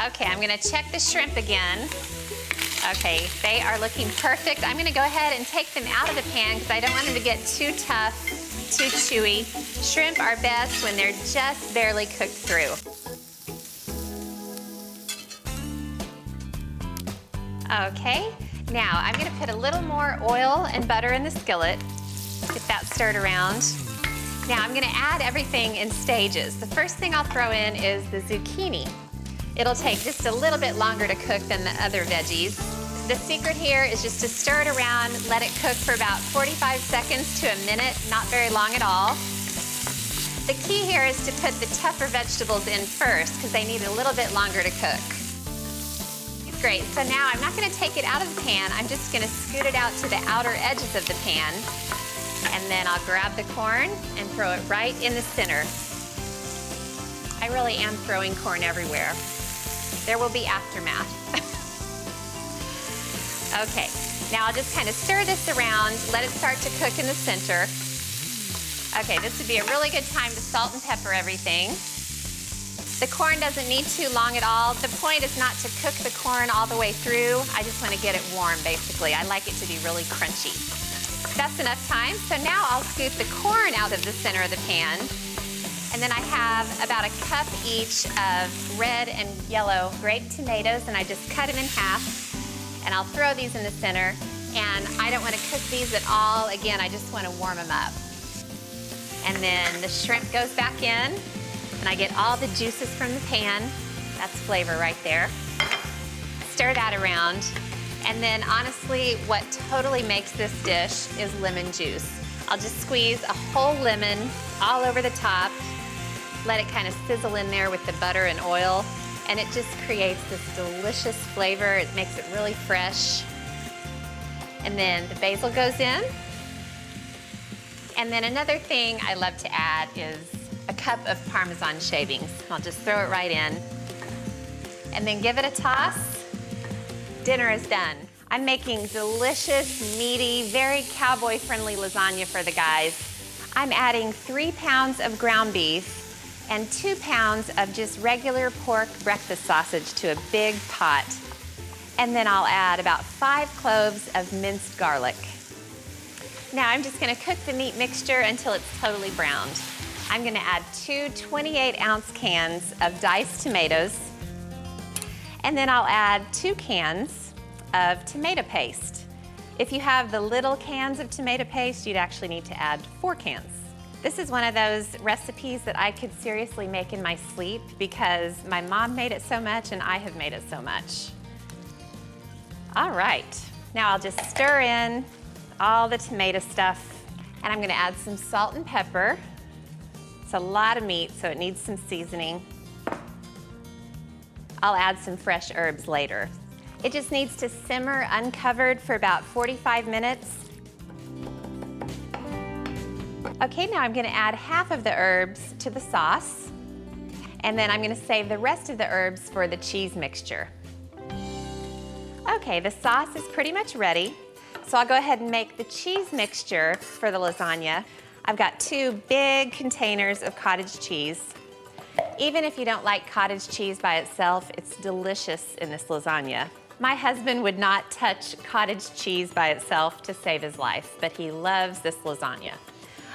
Okay, I'm gonna check the shrimp again. Okay, they are looking perfect. I'm gonna go ahead and take them out of the pan because I don't want them to get too tough, too chewy. Shrimp are best when they're just barely cooked through. Okay, now I'm gonna put a little more oil and butter in the skillet. Get that stirred around. Now I'm gonna add everything in stages. The first thing I'll throw in is the zucchini. It'll take just a little bit longer to cook than the other veggies. The secret here is just to stir it around, let it cook for about 45 seconds to a minute, not very long at all. The key here is to put the tougher vegetables in first because they need a little bit longer to cook. Great, so now I'm not gonna take it out of the pan, I'm just gonna scoot it out to the outer edges of the pan, and then I'll grab the corn and throw it right in the center. I really am throwing corn everywhere. There will be aftermath. Okay, now I'll just kind of stir this around, let it start to cook in the center. Okay, this would be a really good time to salt and pepper everything. The corn doesn't need too long at all. The point is not to cook the corn all the way through. I just want to get it warm, basically. I like it to be really crunchy. That's enough time. So now I'll scoop the corn out of the center of the pan. And then I have about a cup each of red and yellow grape tomatoes, and I just cut them in half. And I'll throw these in the center. And I don't want to cook these at all. Again, I just want to warm them up. And then the shrimp goes back in. And I get all the juices from the pan. That's flavor right there. Stir that around. And then honestly, what totally makes this dish is lemon juice. I'll just squeeze a whole lemon all over the top. Let it kind of sizzle in there with the butter and oil, and it just creates this delicious flavor. It makes it really fresh. And then the basil goes in. And then another thing I love to add is a cup of Parmesan shavings. I'll just throw it right in. And then give it a toss. Dinner is done. I'm making delicious, meaty, very cowboy-friendly lasagna for the guys. I'm adding 3 pounds of ground beef and 2 pounds of just regular pork breakfast sausage to a big pot. And then I'll add about 5 cloves of minced garlic. Now I'm just gonna cook the meat mixture until it's totally browned. I'm gonna add 2 28-ounce cans of diced tomatoes, and then I'll add 2 cans of tomato paste. If you have the little cans of tomato paste, you'd actually need to add 4 cans. This is one of those recipes that I could seriously make in my sleep because my mom made it so much and I have made it so much. All right, now I'll just stir in all the tomato stuff, and I'm gonna add some salt and pepper. It's a lot of meat, so it needs some seasoning. I'll add some fresh herbs later. It just needs to simmer uncovered for about 45 minutes. Okay, now I'm gonna add half of the herbs to the sauce, and then I'm gonna save the rest of the herbs for the cheese mixture. Okay, the sauce is pretty much ready, so I'll go ahead and make the cheese mixture for the lasagna. I've got 2 big containers of cottage cheese. Even if you don't like cottage cheese by itself, it's delicious in this lasagna. My husband would not touch cottage cheese by itself to save his life, but he loves this lasagna.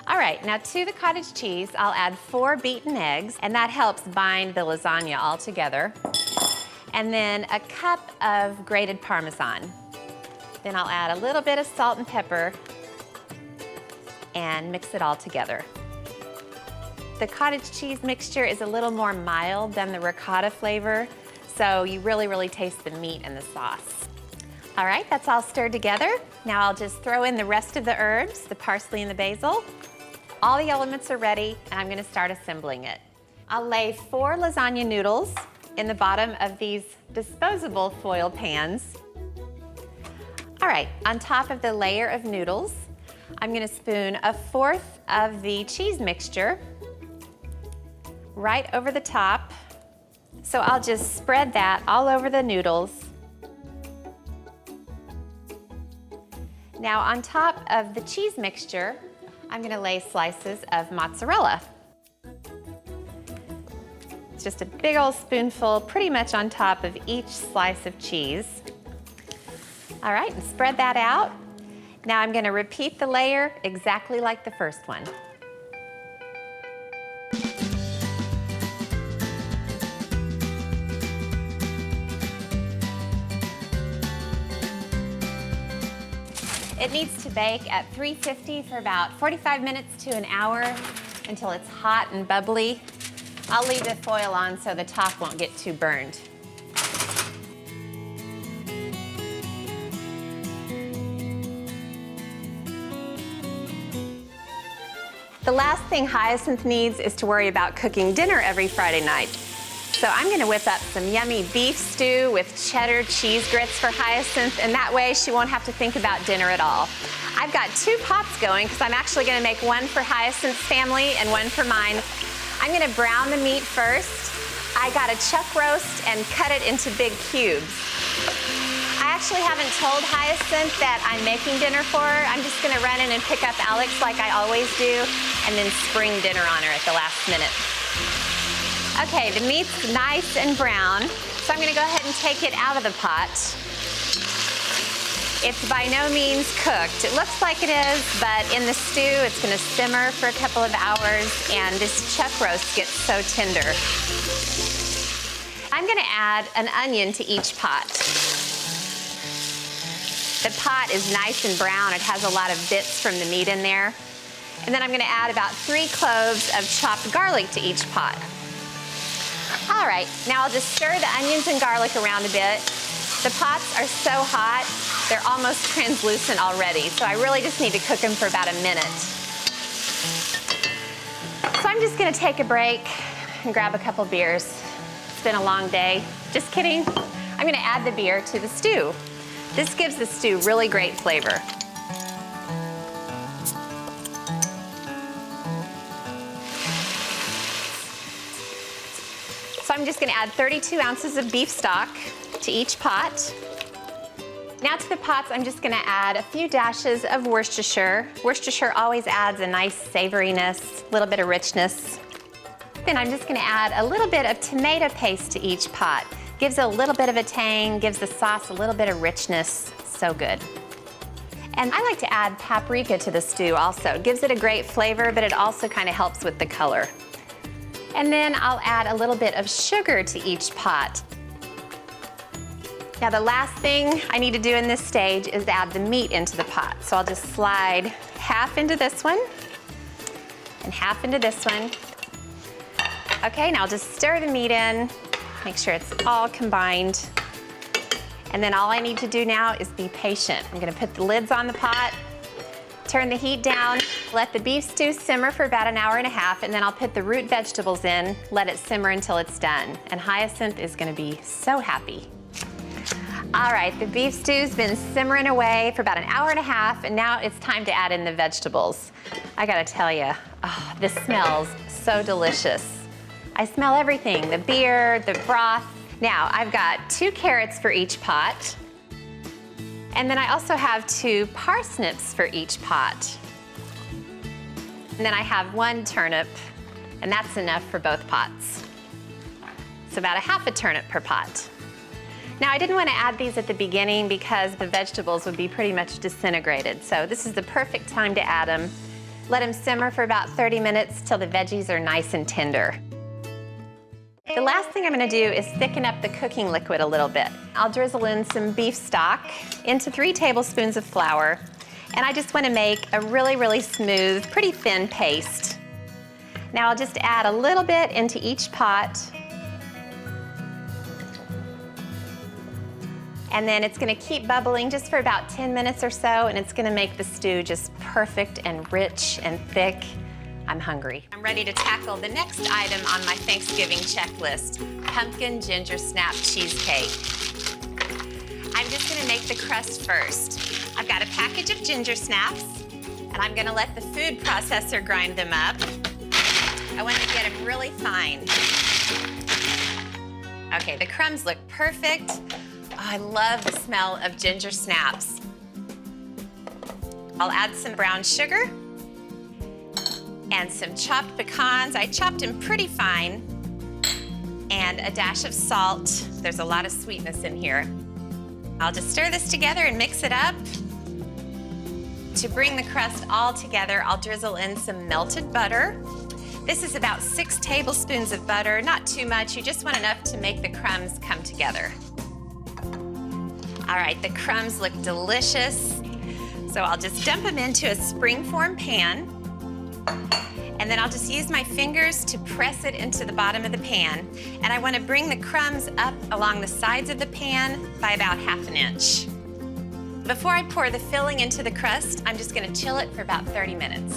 All right, now to the cottage cheese, I'll add 4 beaten eggs, and that helps bind the lasagna all together. And then a cup of grated Parmesan. Then I'll add a little bit of salt and pepper and mix it all together. The cottage cheese mixture is a little more mild than the ricotta flavor, so you really taste the meat and the sauce. All right, that's all stirred together. Now I'll just throw in the rest of the herbs, the parsley and the basil. All the elements are ready, and I'm gonna start assembling it. I'll lay 4 lasagna noodles in the bottom of these disposable foil pans. All right, on top of the layer of noodles, I'm gonna spoon 1/4 of the cheese mixture right over the top. So I'll just spread that all over the noodles. Now on top of the cheese mixture, I'm gonna lay slices of mozzarella. It's just a big old spoonful, pretty much on top of each slice of cheese. All right, and spread that out. Now I'm gonna repeat the layer exactly like the first one. It needs to bake at 350 for about 45 minutes to an hour until it's hot and bubbly. I'll leave the foil on so the top won't get too burned. The last thing Hyacinth needs is to worry about cooking dinner every Friday night. So I'm gonna whip up some yummy beef stew with cheddar cheese grits for Hyacinth, and that way she won't have to think about dinner at all. I've got 2 pots going because I'm actually gonna make one for Hyacinth's family and one for mine. I'm gonna brown the meat first. I got a chuck roast and cut it into big cubes. I actually haven't told Hyacinth that I'm making dinner for her. I'm just gonna run in and pick up Alex like I always do and then spring dinner on her at the last minute. Okay, the meat's nice and brown, so I'm gonna go ahead and take it out of the pot. It's by no means cooked. It looks like it is, but in the stew, it's gonna simmer for a couple of hours, and this chuck roast gets so tender. I'm gonna add an onion to each pot. The pot is nice and brown. It has a lot of bits from the meat in there. And then I'm gonna add about 3 cloves of chopped garlic to each pot. All right, now I'll just stir the onions and garlic around a bit. The pots are so hot, they're almost translucent already, so I really just need to cook them for about a minute. So I'm just gonna take a break and grab a couple beers. It's been a long day. Just kidding. I'm gonna add the beer to the stew. This gives the stew really great flavor. So I'm just gonna add 32 ounces of beef stock to each pot. Now to the pots, I'm just gonna add a few dashes of Worcestershire. Worcestershire always adds a nice savoriness, a little bit of richness. Then I'm just gonna add a little bit of tomato paste to each pot. Gives a little bit of a tang, gives the sauce a little bit of richness. So good. And I like to add paprika to the stew also. It gives it a great flavor, but it also kind of helps with the color. And then I'll add a little bit of sugar to each pot. Now the last thing I need to do in this stage is add the meat into the pot. So I'll just slide half into this one and half into this one. Okay, now I'll just stir the meat in, make sure it's all combined. And then all I need to do now is be patient. I'm gonna put the lids on the pot, turn the heat down, let the beef stew simmer for about 1.5 hours, and then I'll put the root vegetables in, let it simmer until it's done. And Hyacinth is gonna be so happy. All right, the beef stew's been simmering away for about 1.5 hours, and now it's time to add in the vegetables. I gotta tell you, oh, this smells so delicious. I smell everything, the beer, the broth. Now, I've got 2 carrots for each pot, and then I also have 2 parsnips for each pot. And then I have 1 turnip, and that's enough for both pots. So about 1/2 turnip per pot. Now, I didn't want to add these at the beginning because the vegetables would be pretty much disintegrated. So this is the perfect time to add them. Let them simmer for about 30 minutes till the veggies are nice and tender. The last thing I'm going to do is thicken up the cooking liquid a little bit. I'll drizzle in some beef stock into 3 tablespoons of flour, and I just want to make a really, really smooth, pretty thin paste. Now I'll just add a little bit into each pot. And then it's gonna keep bubbling just for about 10 minutes or so, and it's gonna make the stew just perfect and rich and thick. I'm hungry. I'm ready to tackle the next item on my Thanksgiving checklist, pumpkin ginger snap cheesecake. I'm just gonna make the crust first. I've got a package of ginger snaps, and I'm gonna let the food processor grind them up. I wanna get them really fine. Okay, the crumbs look perfect. Oh, I love the smell of ginger snaps. I'll add some brown sugar and some chopped pecans. I chopped them pretty fine. And a dash of salt. There's a lot of sweetness in here. I'll just stir this together and mix it up. To bring the crust all together, I'll drizzle in some melted butter. This is about 6 tablespoons of butter, not too much. You just want enough to make the crumbs come together. All right, the crumbs look delicious. So I'll just dump them into a springform pan, and then I'll just use my fingers to press it into the bottom of the pan. And I want to bring the crumbs up along the sides of the pan by about 1/2 inch. Before I pour the filling into the crust, I'm just gonna chill it for about 30 minutes.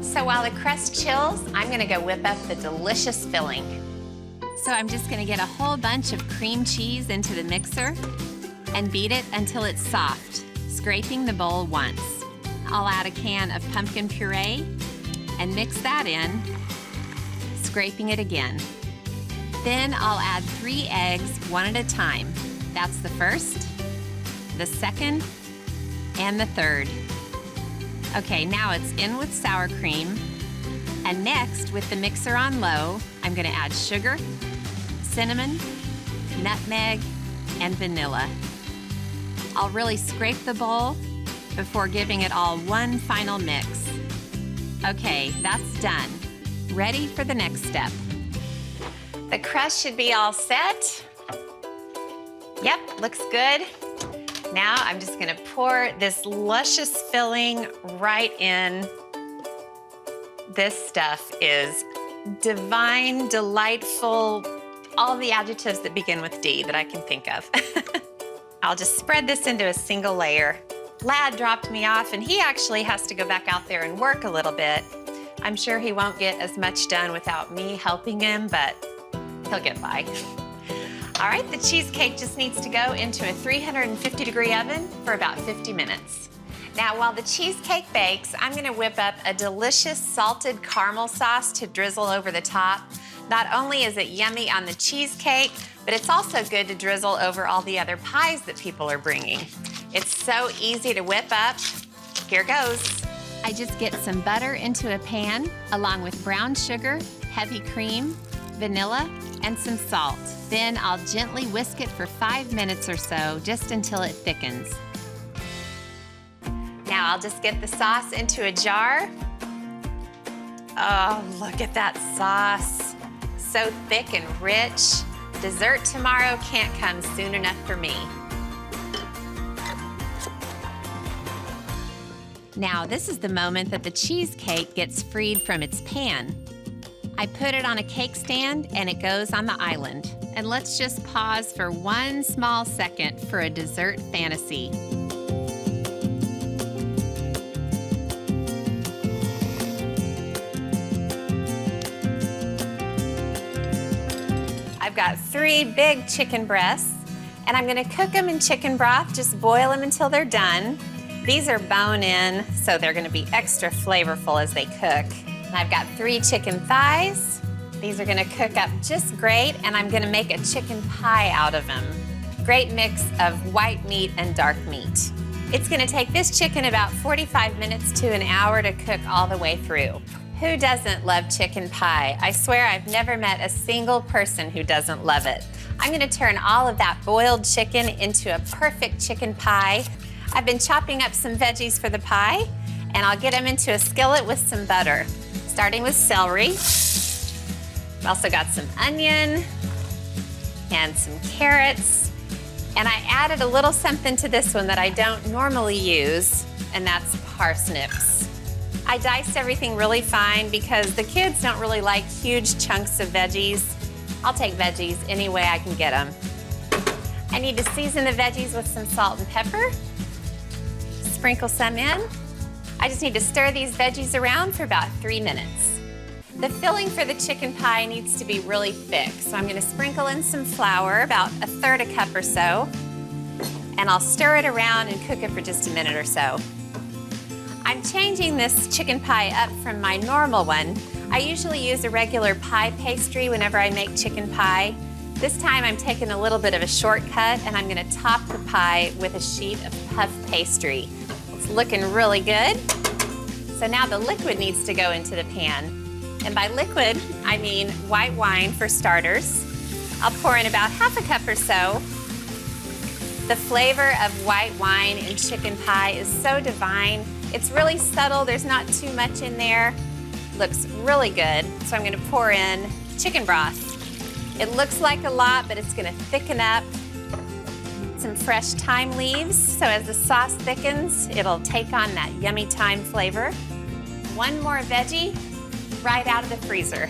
So while the crust chills, I'm gonna go whip up the delicious filling. So I'm just gonna get a whole bunch of cream cheese into the mixer and beat it until it's soft, scraping the bowl once. I'll add a can of pumpkin puree and mix that in, scraping it again. Then I'll add 3 eggs, 1 at a time. That's the first, the second, and the third. Okay, now it's in with sour cream. And next, with the mixer on low, I'm gonna add sugar, cinnamon, nutmeg, and vanilla. I'll really scrape the bowl before giving it all one final mix. Okay, that's done. Ready for the next step. The crust should be all set. Yep, looks good. Now I'm just gonna pour this luscious filling right in. This stuff is divine, delightful, all the adjectives that begin with D that I can think of. I'll just spread this into a single layer. Lad dropped me off, and he actually has to go back out there and work a little bit. I'm sure he won't get as much done without me helping him, but he'll get by. All right, the cheesecake just needs to go into a 350-degree oven for about 50 minutes. Now, while the cheesecake bakes, I'm gonna whip up a delicious salted caramel sauce to drizzle over the top. Not only is it yummy on the cheesecake, but it's also good to drizzle over all the other pies that people are bringing. It's so easy to whip up. Here goes. I just get some butter into a pan, along with brown sugar, heavy cream, vanilla, and some salt. Then I'll gently whisk it for 5 minutes or so, just until it thickens. Now I'll just get the sauce into a jar. Oh, look at that sauce. So thick and rich. Dessert tomorrow can't come soon enough for me. Now, this is the moment that the cheesecake gets freed from its pan. I put it on a cake stand and it goes on the island. And let's just pause for 1 small second for a dessert fantasy. I've got 3 big chicken breasts, and I'm gonna cook them in chicken broth, just boil them until they're done. These are bone-in, so they're gonna be extra flavorful as they cook. And I've got 3 chicken thighs. These are gonna cook up just great, and I'm gonna make a chicken pie out of them. Great mix of white meat and dark meat. It's gonna take this chicken about 45 minutes to an hour to cook all the way through. Who doesn't love chicken pie? I swear I've never met a single person who doesn't love it. I'm gonna turn all of that boiled chicken into a perfect chicken pie. I've been chopping up some veggies for the pie, and I'll get them into a skillet with some butter, starting with celery. I've also got some onion and some carrots, and I added a little something to this one that I don't normally use, and that's parsnips. I diced everything really fine because the kids don't really like huge chunks of veggies. I'll take veggies any way I can get them. I need to season the veggies with some salt and pepper. Sprinkle some in. I just need to stir these veggies around for about 3 minutes. The filling for the chicken pie needs to be really thick, so I'm gonna sprinkle in some flour, about 1/3 cup or so, and I'll stir it around and cook it for just a minute or so. I'm changing this chicken pie up from my normal one. I usually use a regular pie pastry whenever I make chicken pie. This time I'm taking a little bit of a shortcut, and I'm gonna top the pie with a sheet of puff pastry. It's looking really good. So now the liquid needs to go into the pan. And by liquid, I mean white wine for starters. I'll pour in about 1/2 cup or so. The flavor of white wine in chicken pie is so divine. It's really subtle, there's not too much in there. Looks really good. So I'm gonna pour in chicken broth. It looks like a lot, but it's gonna thicken up. Some fresh thyme leaves, so as the sauce thickens, it'll take on that yummy thyme flavor. 1 more veggie right out of the freezer.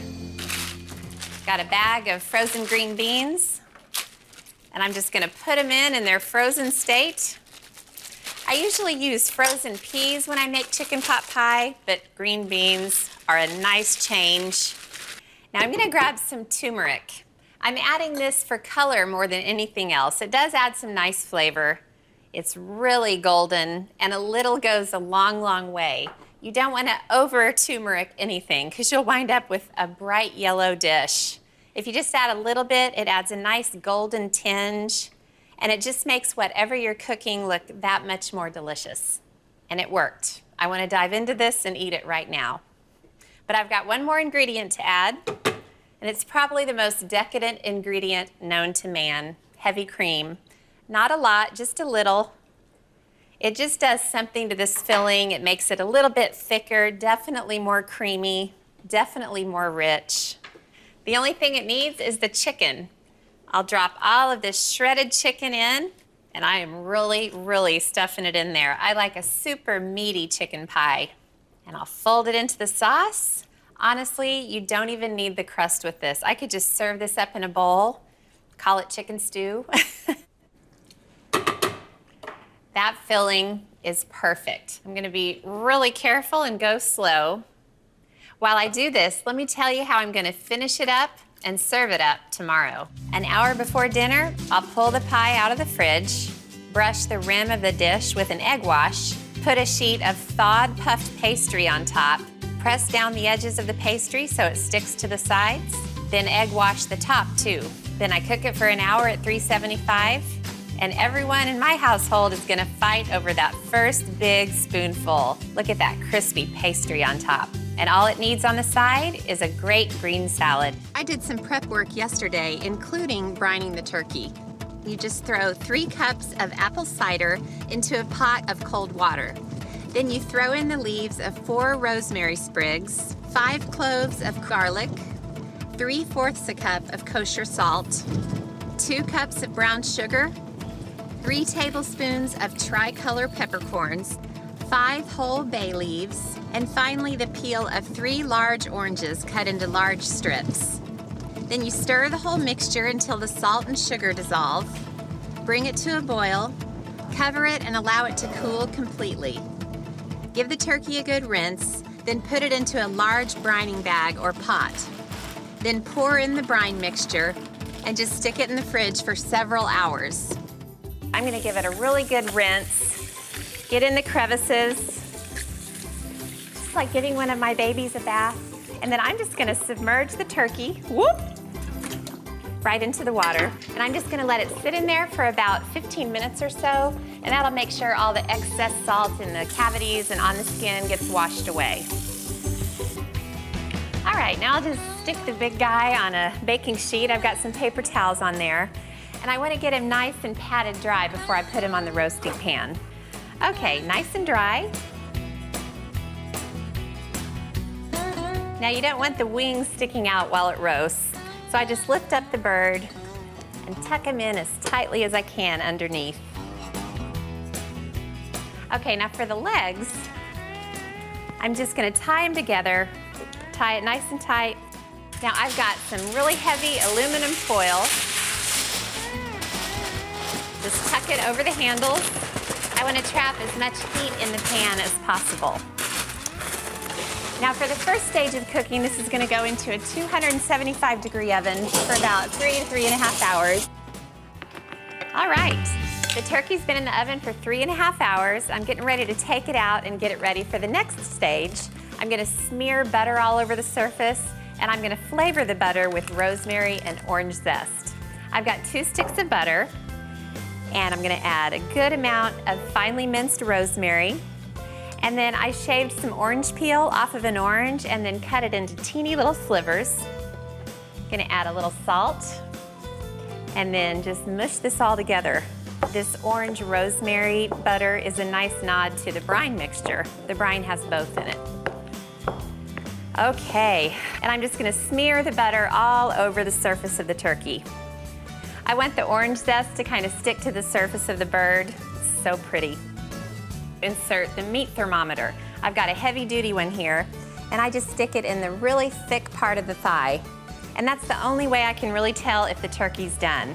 Got a bag of frozen green beans, and I'm just gonna put them in their frozen state. I usually use frozen peas when I make chicken pot pie, but green beans are a nice change. Now I'm gonna grab some turmeric. I'm adding this for color more than anything else. It does add some nice flavor. It's really golden, and a little goes a long, long way. You don't want to over turmeric anything because you'll wind up with a bright yellow dish. If you just add a little bit, it adds a nice golden tinge, and it just makes whatever you're cooking look that much more delicious. And it worked. I want to dive into this and eat it right now. But I've got one more ingredient to add, and it's probably the most decadent ingredient known to man, heavy cream. Not a lot, just a little. It just does something to this filling. It makes it a little bit thicker, definitely more creamy, definitely more rich. The only thing it needs is the chicken. I'll drop all of this shredded chicken in, and I am really, really stuffing it in there. I like a super meaty chicken pie. And I'll fold it into the sauce. Honestly, you don't even need the crust with this. I could just serve this up in a bowl, call it chicken stew. That filling is perfect. I'm gonna be really careful and go slow. While I do this, let me tell you how I'm gonna finish it up and serve it up tomorrow. An hour before dinner, I'll pull the pie out of the fridge, brush the rim of the dish with an egg wash, put a sheet of thawed puffed pastry on top, press down the edges of the pastry so it sticks to the sides, then egg wash the top too. Then I cook it for an hour at 375, and everyone in my household is gonna fight over that first big spoonful. Look at that crispy pastry on top. And all it needs on the side is a great green salad. I did some prep work yesterday, including brining the turkey. You just throw 3 cups of apple cider into a pot of cold water. Then you throw in the leaves of 4 rosemary sprigs, 5 cloves of garlic, 3/4 a cup of kosher salt, 2 cups of brown sugar, 3 tablespoons of tricolor peppercorns, 5 whole bay leaves, and finally the peel of 3 large oranges cut into large strips. Then you stir the whole mixture until the salt and sugar dissolve. Bring it to a boil, cover it and allow it to cool completely. Give the turkey a good rinse, then put it into a large brining bag or pot. Then pour in the brine mixture and just stick it in the fridge for several hours. I'm gonna give it a really good rinse, get in the crevices, just like giving one of my babies a bath. And then I'm just gonna submerge the turkey, whoop, right into the water. And I'm just gonna let it sit in there for about 15 minutes or so, and that'll make sure all the excess salt in the cavities and on the skin gets washed away. All right, now I'll just stick the big guy on a baking sheet. I've got some paper towels on there, and I wanna get him nice and patted dry before I put him on the roasting pan. Okay, nice and dry. Now you don't want the wings sticking out while it roasts, so I just lift up the bird and tuck him in as tightly as I can underneath. Okay, now for the legs, I'm just gonna tie them together, tie it nice and tight. Now I've got some really heavy aluminum foil. Just tuck it over the handles. I wanna trap as much heat in the pan as possible. Now for the first stage of cooking, this is gonna go into a 275-degree oven for about 3 to 3.5 hours. All right, the turkey's been in the oven for 3.5 hours. I'm getting ready to take it out and get it ready for the next stage. I'm gonna smear butter all over the surface, and I'm gonna flavor the butter with rosemary and orange zest. I've got 2 sticks of butter, and I'm gonna add a good amount of finely minced rosemary. And then I shaved some orange peel off of an orange and then cut it into teeny little slivers. Gonna add a little salt and then just mush this all together. This orange rosemary butter is a nice nod to the brine mixture. The brine has both in it. Okay, and I'm just gonna smear the butter all over the surface of the turkey. I want the orange zest to kind of stick to the surface of the bird. It's so pretty. Insert the meat thermometer. I've got a heavy-duty one here, and I just stick it in the really thick part of the thigh. And that's the only way I can really tell if the turkey's done.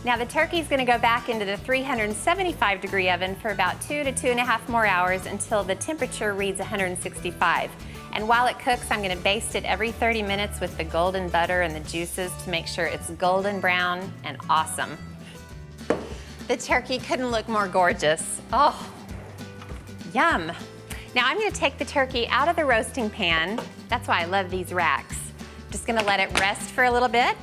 Now the turkey's gonna go back into the 375-degree oven for about 2 to 2.5 more hours until the temperature reads 165. And while it cooks, I'm gonna baste it every 30 minutes with the golden butter and the juices to make sure it's golden brown and awesome. The turkey couldn't look more gorgeous. Oh. Yum. Now I'm gonna take the turkey out of the roasting pan. That's why I love these racks. Just gonna let it rest for a little bit.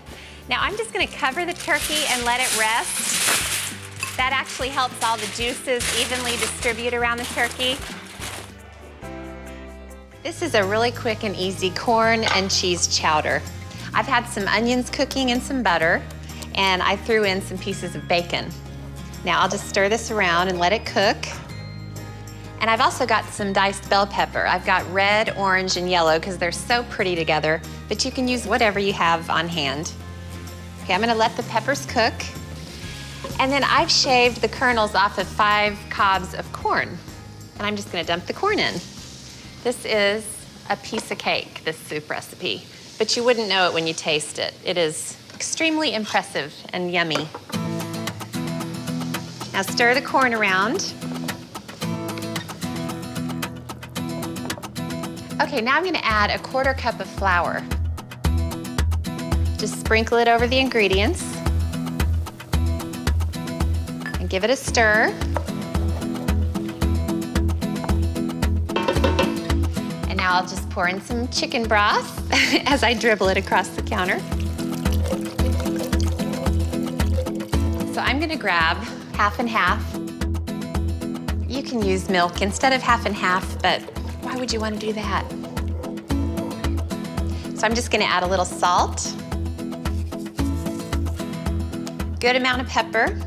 Now I'm just gonna cover the turkey and let it rest. That actually helps all the juices evenly distribute around the turkey. This is a really quick and easy corn and cheese chowder. I've had some onions cooking in some butter, and I threw in some pieces of bacon. Now I'll just stir this around and let it cook. And I've also got some diced bell pepper. I've got red, orange, and yellow because they're so pretty together, but you can use whatever you have on hand. Okay, I'm gonna let the peppers cook. And then I've shaved the kernels off of 5 cobs of corn. And I'm just gonna dump the corn in. This is a piece of cake, this soup recipe, but you wouldn't know it when you taste it. It is extremely impressive and yummy. Now stir the corn around. Okay, now I'm gonna add a 1/4 cup of flour. Just sprinkle it over the ingredients and give it a stir. And now I'll just pour in some chicken broth as I dribble it across the counter. So I'm gonna grab half and half. You can use milk instead of half and half, but why would you want to do that? So I'm just gonna add a little salt, good amount of pepper,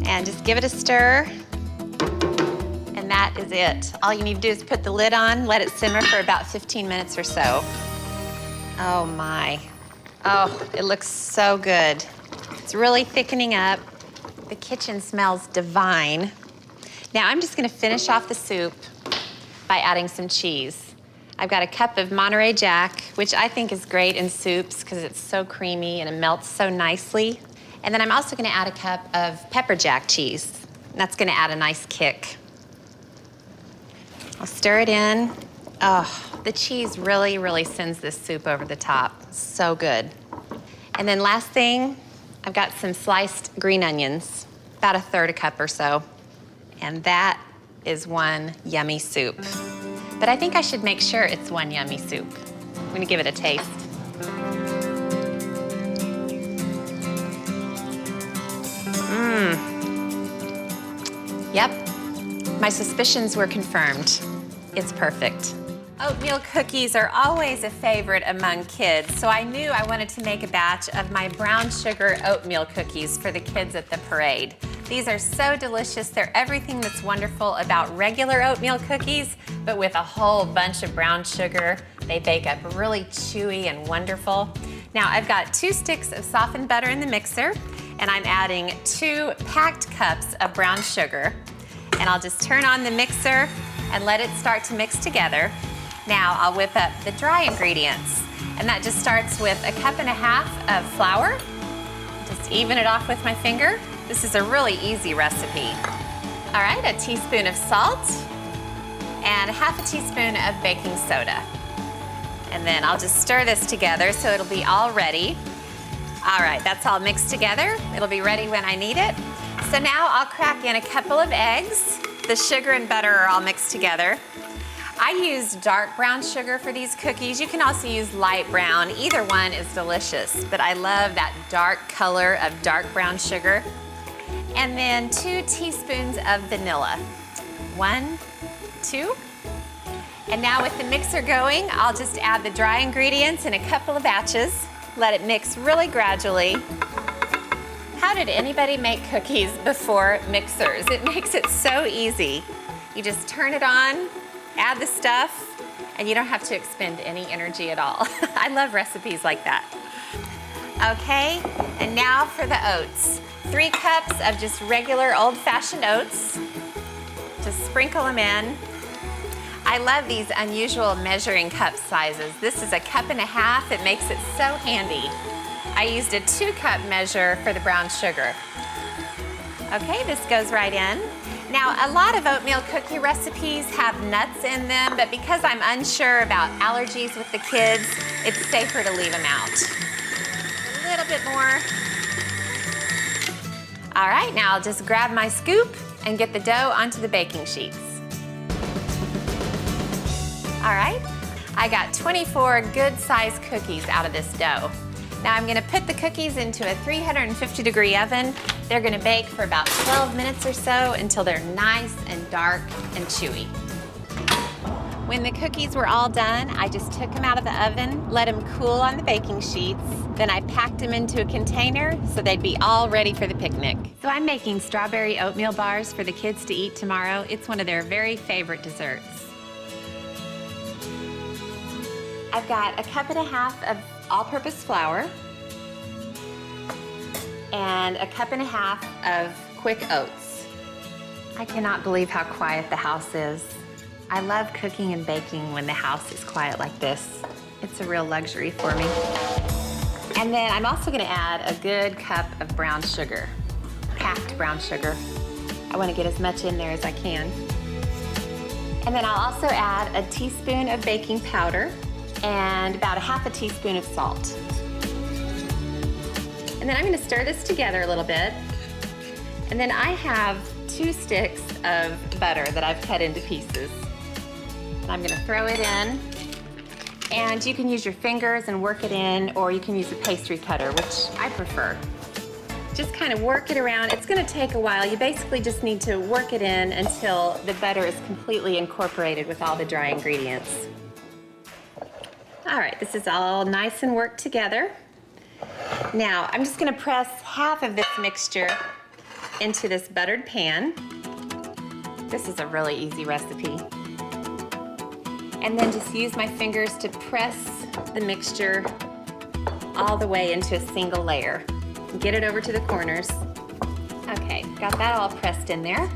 and just give it a stir, and that is it. All you need to do is put the lid on, let it simmer for about 15 minutes or so. Oh my, oh, it looks so good. It's really thickening up. The kitchen smells divine. Now I'm just gonna finish off the soup by adding some cheese. I've got a cup of Monterey Jack, which I think is great in soups because it's so creamy and it melts so nicely. And then I'm also gonna add a cup of pepper jack cheese. That's gonna add a nice kick. I'll stir it in. Oh, the cheese really, really sends this soup over the top. So good. And then last thing, I've got some sliced green onions, about 1/3 cup or so. And that is one yummy soup. But I think I should make sure it's one yummy soup. I'm gonna give it a taste. Yep, my suspicions were confirmed. It's perfect. Oatmeal cookies are always a favorite among kids, so I knew I wanted to make a batch of my brown sugar oatmeal cookies for the kids at the parade. These are so delicious. They're everything that's wonderful about regular oatmeal cookies, but with a whole bunch of brown sugar. They bake up really chewy and wonderful. Now I've got 2 sticks of softened butter in the mixer, and I'm adding 2 packed cups of brown sugar. And I'll just turn on the mixer and let it start to mix together. Now I'll whip up the dry ingredients, and that just starts with 1.5 cups of flour. Just even it off with my finger. This is a really easy recipe. All right, a teaspoon of salt and 1/2 teaspoon of baking soda. And then I'll just stir this together so it'll be all ready. All right, that's all mixed together. It'll be ready when I need it. So now I'll crack in a couple of eggs. The sugar and butter are all mixed together. I use dark brown sugar for these cookies. You can also use light brown. Either one is delicious, but I love that dark color of dark brown sugar. And then 2 teaspoons of vanilla. 1, 2. And now with the mixer going, I'll just add the dry ingredients in a couple of batches. Let it mix really gradually. How did anybody make cookies before mixers? It makes it so easy. You just turn it on, add the stuff, and you don't have to expend any energy at all. I love recipes like that. Okay, and now for the oats. 3 cups of just regular old-fashioned oats. Just sprinkle them in. I love these unusual measuring cup sizes. This is 1.5 cups. It makes it so handy. I used a 2-cup measure for the brown sugar. Okay, this goes right in. Now, a lot of oatmeal cookie recipes have nuts in them, but because I'm unsure about allergies with the kids, it's safer to leave them out. A little bit more. All right, now I'll just grab my scoop and get the dough onto the baking sheets. All right, I got 24 good-sized cookies out of this dough. Now I'm gonna put the cookies into a 350-degree oven. They're gonna bake for about 12 minutes or so until they're nice and dark and chewy. When the cookies were all done, I just took them out of the oven, let them cool on the baking sheets, then I packed them into a container so they'd be all ready for the picnic. So I'm making strawberry oatmeal bars for the kids to eat tomorrow. It's one of their very favorite desserts. I've got 1.5 cups of all-purpose flour and 1.5 cups of quick oats. I cannot believe how quiet the house is. I love cooking and baking when the house is quiet like this. It's a real luxury for me. And then I'm also gonna add a good cup of brown sugar, packed brown sugar. I wanna get as much in there as I can. And then I'll also add a teaspoon of baking powder and about a half a teaspoon of salt. And then I'm gonna stir this together a little bit. And then I have 2 sticks of butter that I've cut into pieces. And I'm gonna throw it in. And you can use your fingers and work it in, or you can use a pastry cutter, which I prefer. Just kind of work it around. It's gonna take a while. You basically just need to work it in until the butter is completely incorporated with all the dry ingredients. All right, this is all nice and worked together. Now, I'm just gonna press half of this mixture into this buttered pan. This is a really easy recipe. And then just use my fingers to press the mixture all the way into a single layer. Get it over to the corners. Okay, got that all pressed in there.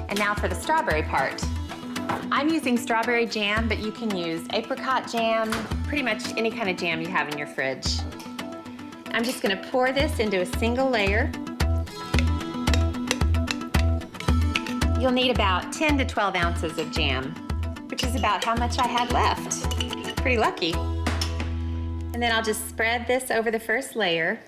And now for the strawberry part. I'm using strawberry jam, but you can use apricot jam, pretty much any kind of jam you have in your fridge. I'm just gonna pour this into a single layer. You'll need about 10 to 12 ounces of jam, which is about how much I had left. Pretty lucky. And then I'll just spread this over the first layer.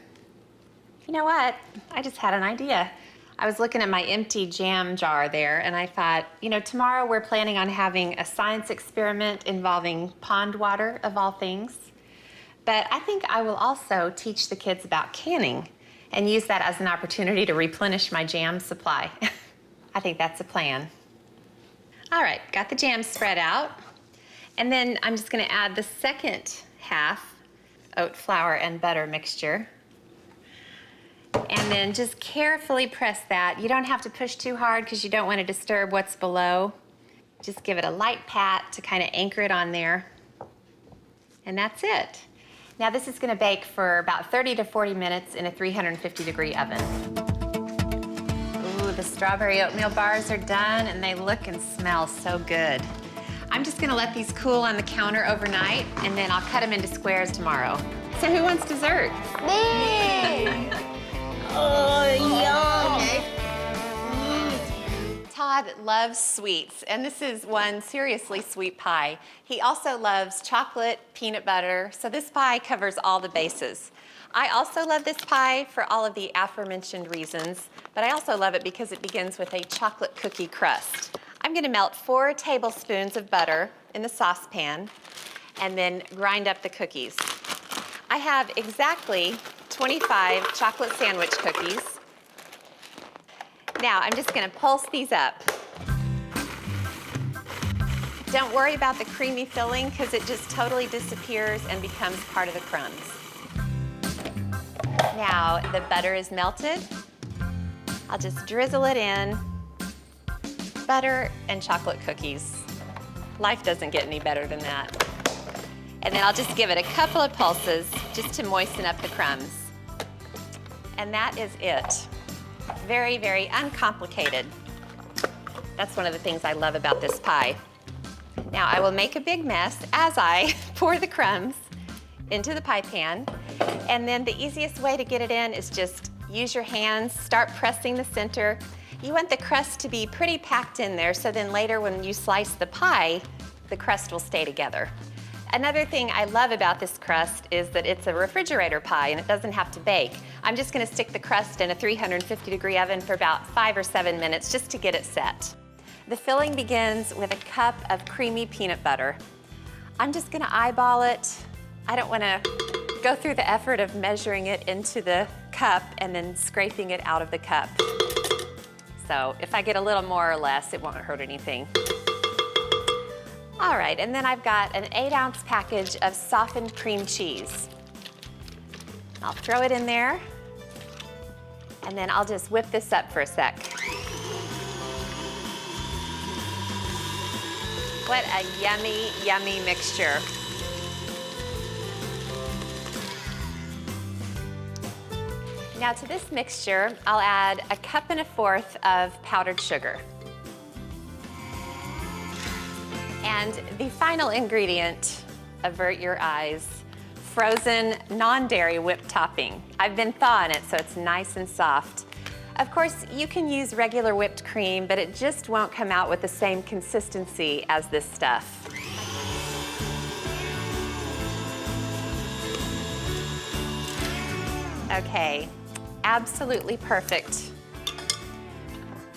You know what? I just had an idea. I was looking at my empty jam jar there, and I thought, you know, tomorrow we're planning on having a science experiment involving pond water, of all things. But I think I will also teach the kids about canning and use that as an opportunity to replenish my jam supply. I think that's a plan. All right, got the jam spread out. And then I'm just gonna add the second half oat flour and butter mixture. And then just carefully press that. You don't have to push too hard because you don't want to disturb what's below. Just give it a light pat to kind of anchor it on there. And that's it. Now this is going to bake for about 30 to 40 minutes in a 350-degree oven. Ooh, the strawberry oatmeal bars are done and they look and smell so good. I'm just going to let these cool on the counter overnight and then I'll cut them into squares tomorrow. So who wants dessert? Me! Oh, yum! Todd loves sweets, and this is one seriously sweet pie. He also loves chocolate, peanut butter, so this pie covers all the bases. I also love this pie for all of the aforementioned reasons, but I also love it because it begins with a chocolate cookie crust. I'm gonna melt 4 tablespoons of butter in the saucepan and then grind up the cookies. I have exactly 25 chocolate sandwich cookies. Now I'm just gonna pulse these up. Don't worry about the creamy filling because it just totally disappears and becomes part of the crumbs. Now the butter is melted. I'll just drizzle it in. Butter and chocolate cookies. Life doesn't get any better than that. And then I'll just give it a couple of pulses just to moisten up the crumbs. And that is it. Very, very uncomplicated. That's one of the things I love about this pie. Now I will make a big mess as I pour the crumbs into the pie pan. And then the easiest way to get it in is just use your hands, start pressing the center. You want the crust to be pretty packed in there so then later when you slice the pie, the crust will stay together. Another thing I love about this crust is that it's a refrigerator pie and it doesn't have to bake. I'm just gonna stick the crust in a 350-degree oven for about 5 or 7 minutes just to get it set. The filling begins with a cup of creamy peanut butter. I'm just gonna eyeball it. I don't wanna go through the effort of measuring it into the cup and then scraping it out of the cup. So if I get a little more or less, it won't hurt anything. All right, and then I've got an 8-ounce package of softened cream cheese. I'll throw it in there, and then I'll just whip this up for a sec. What a yummy, yummy mixture. Now to this mixture, I'll add a 1.25 cups of powdered sugar. And the final ingredient, avert your eyes, frozen non-dairy whipped topping. I've been thawing it so it's nice and soft. Of course, you can use regular whipped cream, but it just won't come out with the same consistency as this stuff. Okay, absolutely perfect.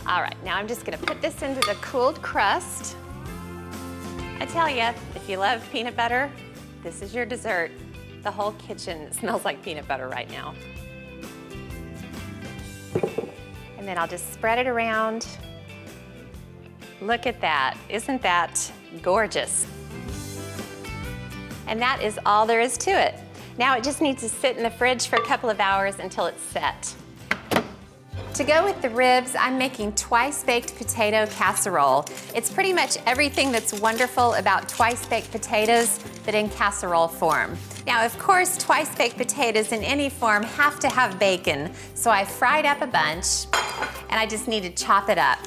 All right, now I'm just gonna put this into the cooled crust. I tell you, if you love peanut butter, this is your dessert. The whole kitchen smells like peanut butter right now. And then I'll just spread it around. Look at that, isn't that gorgeous? And that is all there is to it. Now it just needs to sit in the fridge for a couple of hours until it's set. To go with the ribs, I'm making twice-baked potato casserole. It's pretty much everything that's wonderful about twice-baked potatoes, but in casserole form. Now, of course, twice-baked potatoes in any form have to have bacon, so I fried up a bunch, and I just need to chop it up.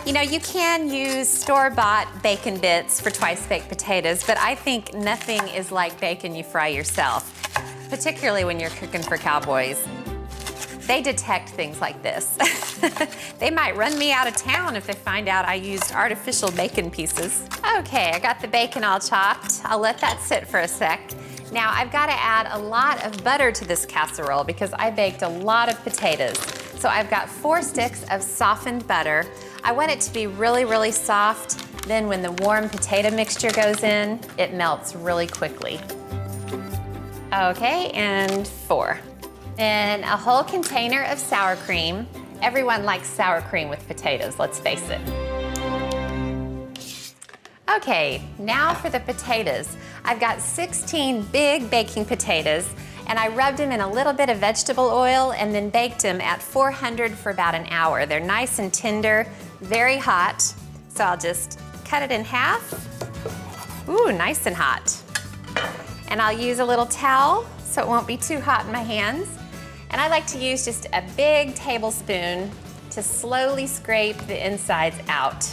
You know, you can use store-bought bacon bits for twice-baked potatoes, but I think nothing is like bacon you fry yourself, particularly when you're cooking for cowboys. They detect things like this. They might run me out of town if they find out I used artificial bacon pieces. Okay, I got the bacon all chopped. I'll let that sit for a sec. Now I've got to add a lot of butter to this casserole because I baked a lot of potatoes. So I've got 4 sticks of softened butter. I want it to be really, really soft. Then when the warm potato mixture goes in, it melts really quickly. Okay, and 4. And a whole container of sour cream. Everyone likes sour cream with potatoes, let's face it. Okay, now for the potatoes. I've got 16 big baking potatoes, and I rubbed them in a little bit of vegetable oil and then baked them at 400 for about an hour. They're nice and tender, very hot. So I'll just cut it in half. Ooh, nice and hot. And I'll use a little towel so it won't be too hot in my hands. And I like to use just a big tablespoon to slowly scrape the insides out.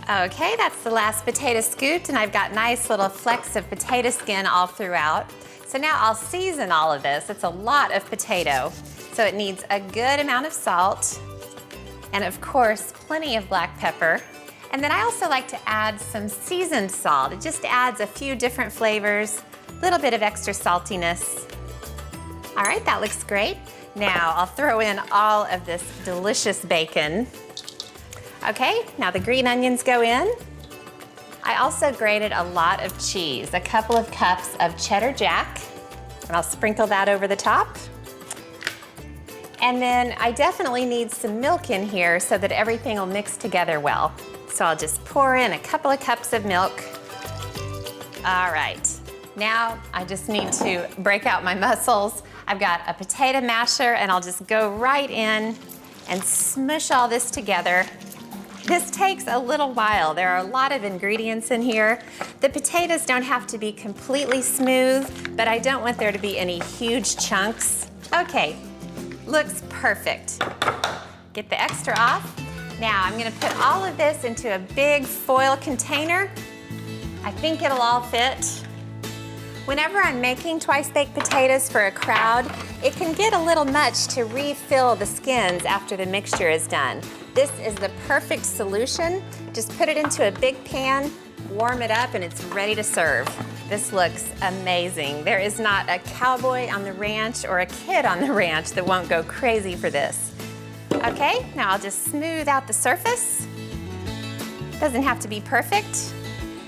Okay, that's the last potato scooped, and I've got nice little flecks of potato skin all throughout. So now I'll season all of this. It's a lot of potato, so it needs a good amount of salt, and of course, plenty of black pepper. And then I also like to add some seasoned salt. It just adds a few different flavors, a little bit of extra saltiness. All right, that looks great. Now I'll throw in all of this delicious bacon. Okay, now the green onions go in. I also grated a lot of cheese, a couple of cups of cheddar jack, and I'll sprinkle that over the top. And then I definitely need some milk in here so that everything will mix together well. So I'll just pour in a couple of cups of milk. All right, now I just need to break out my muscles. I've got a potato masher, and I'll just go right in and smush all this together. This takes a little while. There are a lot of ingredients in here. The potatoes don't have to be completely smooth, but I don't want there to be any huge chunks. Okay, looks perfect. Get the extra off. Now I'm gonna put all of this into a big foil container. I think it'll all fit. Whenever I'm making twice-baked potatoes for a crowd, it can get a little much to refill the skins after the mixture is done. This is the perfect solution. Just put it into a big pan, warm it up, and it's ready to serve. This looks amazing. There is not a cowboy on the ranch or a kid on the ranch that won't go crazy for this. Okay, now I'll just smooth out the surface. Doesn't have to be perfect.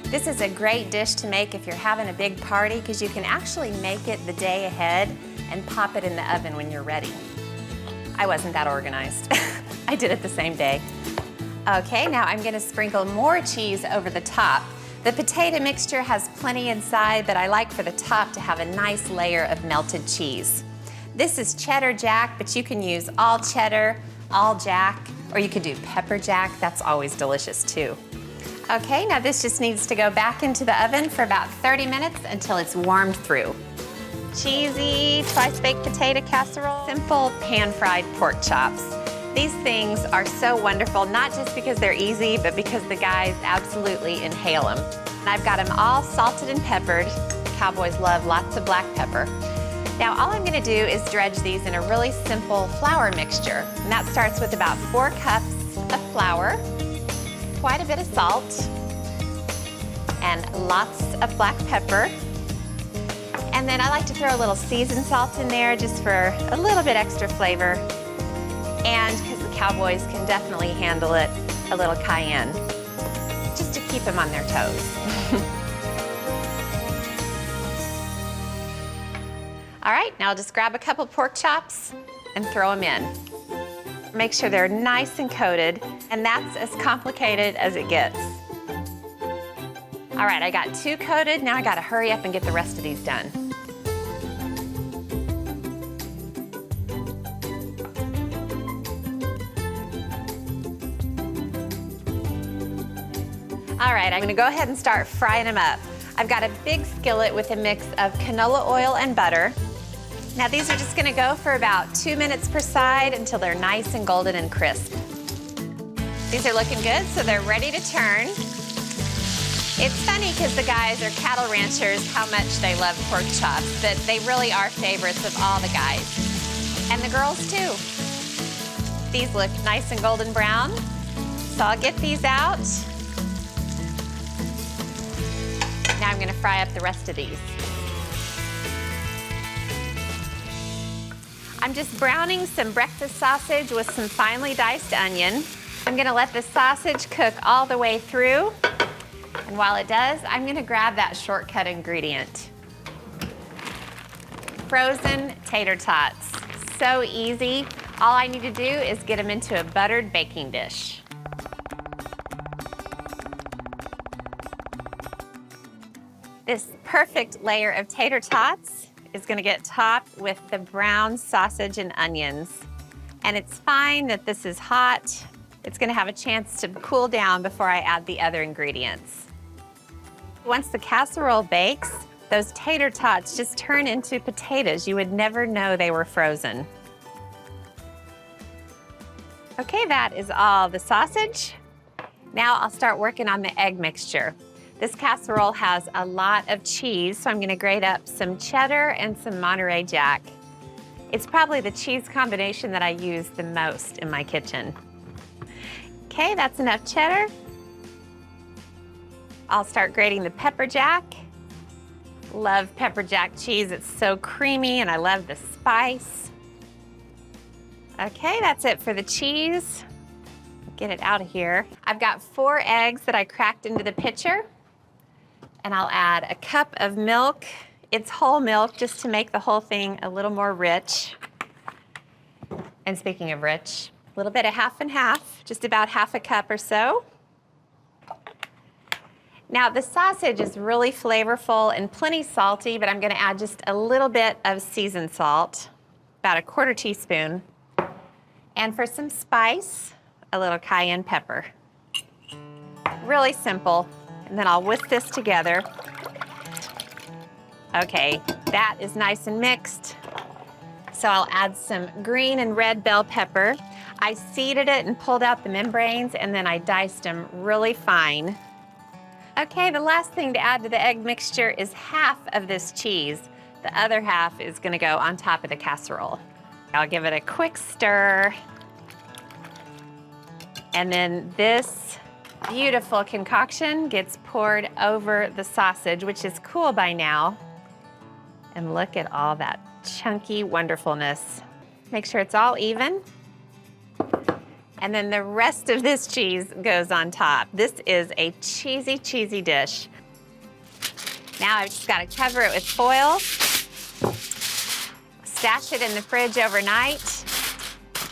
This is a great dish to make if you're having a big party because you can actually make it the day ahead and pop it in the oven when you're ready. I wasn't that organized. I did it the same day. Okay, now I'm gonna sprinkle more cheese over the top. The potato mixture has plenty inside, but I like for the top to have a nice layer of melted cheese. This is cheddar jack, but you can use all cheddar, all jack, or you could do pepper jack. That's always delicious too. Okay, now this just needs to go back into the oven for about 30 minutes until it's warmed through. Cheesy twice-baked potato casserole, simple pan-fried pork chops. These things are so wonderful, not just because they're easy, but because the guys absolutely inhale them. And I've got them all salted and peppered. Cowboys love lots of black pepper. Now all I'm gonna do is dredge these in a really simple flour mixture. And that starts with about 4 cups of flour, quite a bit of salt, and lots of black pepper. And then I like to throw a little seasoned salt in there just for a little bit extra flavor. And because the cowboys can definitely handle it, a little cayenne, just to keep them on their toes. All right, now just grab a couple pork chops and throw them in. Make sure they're nice and coated, and that's as complicated as it gets. All right, I got 2 coated. Now I gotta hurry up and get the rest of these done. All right, I'm gonna go ahead and start frying them up. I've got a big skillet with a mix of canola oil and butter. Now these are just gonna go for about 2 minutes per side until they're nice and golden and crisp. These are looking good, so they're ready to turn. It's funny because the guys are cattle ranchers, how much they love pork chops, but they really are favorites of all the guys. And the girls too. These look nice and golden brown, so I'll get these out. Now I'm gonna fry up the rest of these. I'm just browning some breakfast sausage with some finely diced onion. I'm gonna let the sausage cook all the way through. And while it does, I'm gonna grab that shortcut ingredient. Frozen tater tots. So easy. All I need to do is get them into a buttered baking dish. This perfect layer of tater tots is gonna get topped with the brown sausage and onions. And it's fine that this is hot. It's gonna have a chance to cool down before I add the other ingredients. Once the casserole bakes, those tater tots just turn into potatoes. You would never know they were frozen. Okay, that is all the sausage. Now I'll start working on the egg mixture. This casserole has a lot of cheese, so I'm gonna grate up some cheddar and some Monterey Jack. It's probably the cheese combination that I use the most in my kitchen. Okay, that's enough cheddar. I'll start grating the pepper jack. Love pepper jack cheese, it's so creamy and I love the spice. Okay, that's it for the cheese. Get it out of here. I've got 4 eggs that I cracked into the pitcher. And I'll add a cup of milk. It's whole milk just to make the whole thing a little more rich. And speaking of rich, a little bit of half and half, just about half a cup or so. Now the sausage is really flavorful and plenty salty, but I'm gonna add just a little bit of seasoned salt, about a 1/4 teaspoon. And for some spice, a little cayenne pepper. Really simple. And then I'll whisk this together. Okay, that is nice and mixed. So I'll add some green and red bell pepper. I seeded it and pulled out the membranes, and then I diced them really fine. Okay, the last thing to add to the egg mixture is half of this cheese. The other half is gonna go on top of the casserole. I'll give it a quick stir. And then this beautiful concoction gets poured over the sausage, which is cool by now. And look at all that chunky wonderfulness. Make sure it's all even. And then the rest of this cheese goes on top. This is a cheesy, cheesy dish. Now I've just gotta cover it with foil, stash it in the fridge overnight,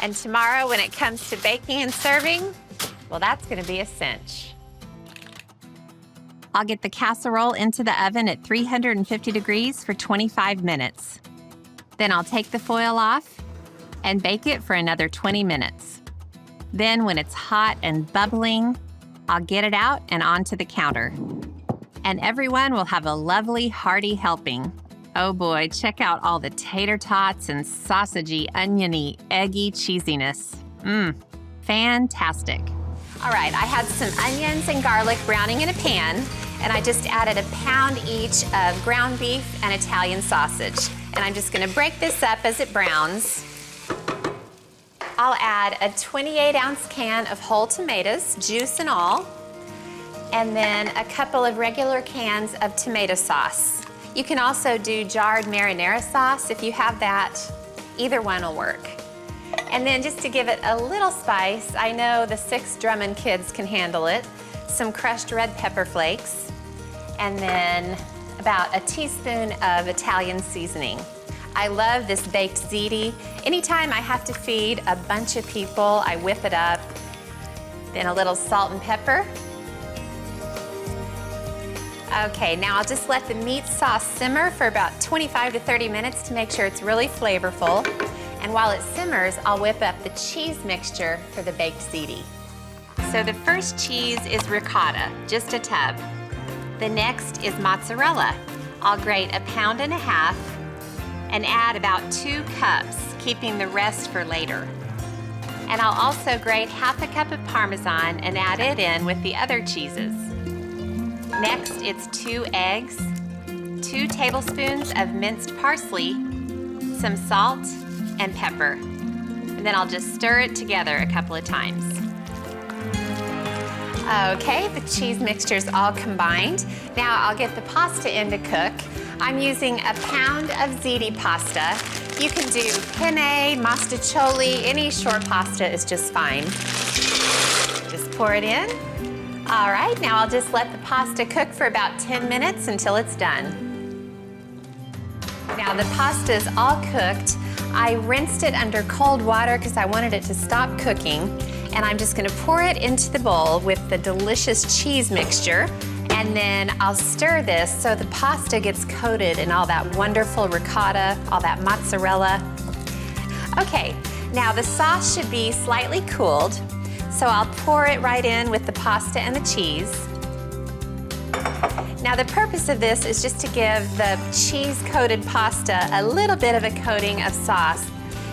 and tomorrow when it comes to baking and serving, well, that's gonna be a cinch. I'll get the casserole into the oven at 350 degrees for 25 minutes. Then I'll take the foil off and bake it for another 20 minutes. Then when it's hot and bubbling, I'll get it out and onto the counter. And everyone will have a lovely, hearty helping. Oh boy, check out all the tater tots and sausagey, oniony, eggy cheesiness. Fantastic. All right, I had some onions and garlic browning in a pan, and I just added a pound each of ground beef and Italian sausage. And I'm just gonna break this up as it browns. I'll add a 28-ounce can of whole tomatoes, juice and all, and then a couple of regular cans of tomato sauce. You can also do jarred marinara sauce if you have that. Either one will work. And then just to give it a little spice, I know the 6 Drummond kids can handle it, some crushed red pepper flakes, and then about a teaspoon of Italian seasoning. I love this baked ziti. Anytime I have to feed a bunch of people, I whip it up. Then a little salt and pepper. Okay, now I'll just let the meat sauce simmer for about 25 to 30 minutes to make sure it's really flavorful. And while it simmers, I'll whip up the cheese mixture for the baked ziti. So the first cheese is ricotta, just a tub. The next is mozzarella. I'll grate 1.5 pounds and add about 2 cups, keeping the rest for later. And I'll also grate 1/2 cup of Parmesan and add it in with the other cheeses. Next, it's 2 eggs, 2 tablespoons of minced parsley, some salt, and pepper. And then I'll just stir it together a couple of times. Okay, the cheese mixture's all combined. Now I'll get the pasta in to cook. I'm using 1 pound of ziti pasta. You can do penne, mostaccioli, any short pasta is just fine. Just pour it in. All right, now I'll just let the pasta cook for about 10 minutes until it's done. Now the pasta is all cooked. I rinsed it under cold water because I wanted it to stop cooking. And I'm just gonna pour it into the bowl with the delicious cheese mixture. And then I'll stir this so the pasta gets coated in all that wonderful ricotta, all that mozzarella. Okay, now the sauce should be slightly cooled. So I'll pour it right in with the pasta and the cheese. Now the purpose of this is just to give the cheese-coated pasta a little bit of a coating of sauce.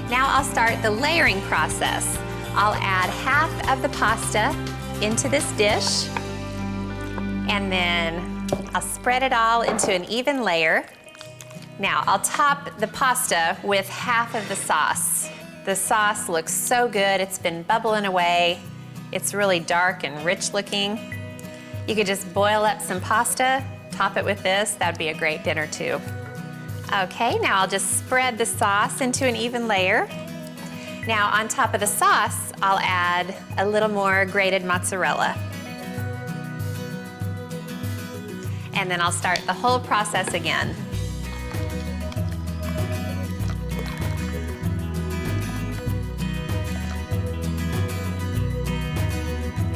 Now I'll start the layering process. I'll add 1/2 of the pasta into this dish, and then I'll spread it all into an even layer. Now I'll top the pasta with 1/2 of the sauce. The sauce looks so good, it's been bubbling away. It's really dark and rich looking. You could just boil up some pasta, top it with this, that'd be a great dinner too. Okay, now I'll just spread the sauce into an even layer. Now on top of the sauce, I'll add a little more grated mozzarella. And then I'll start the whole process again.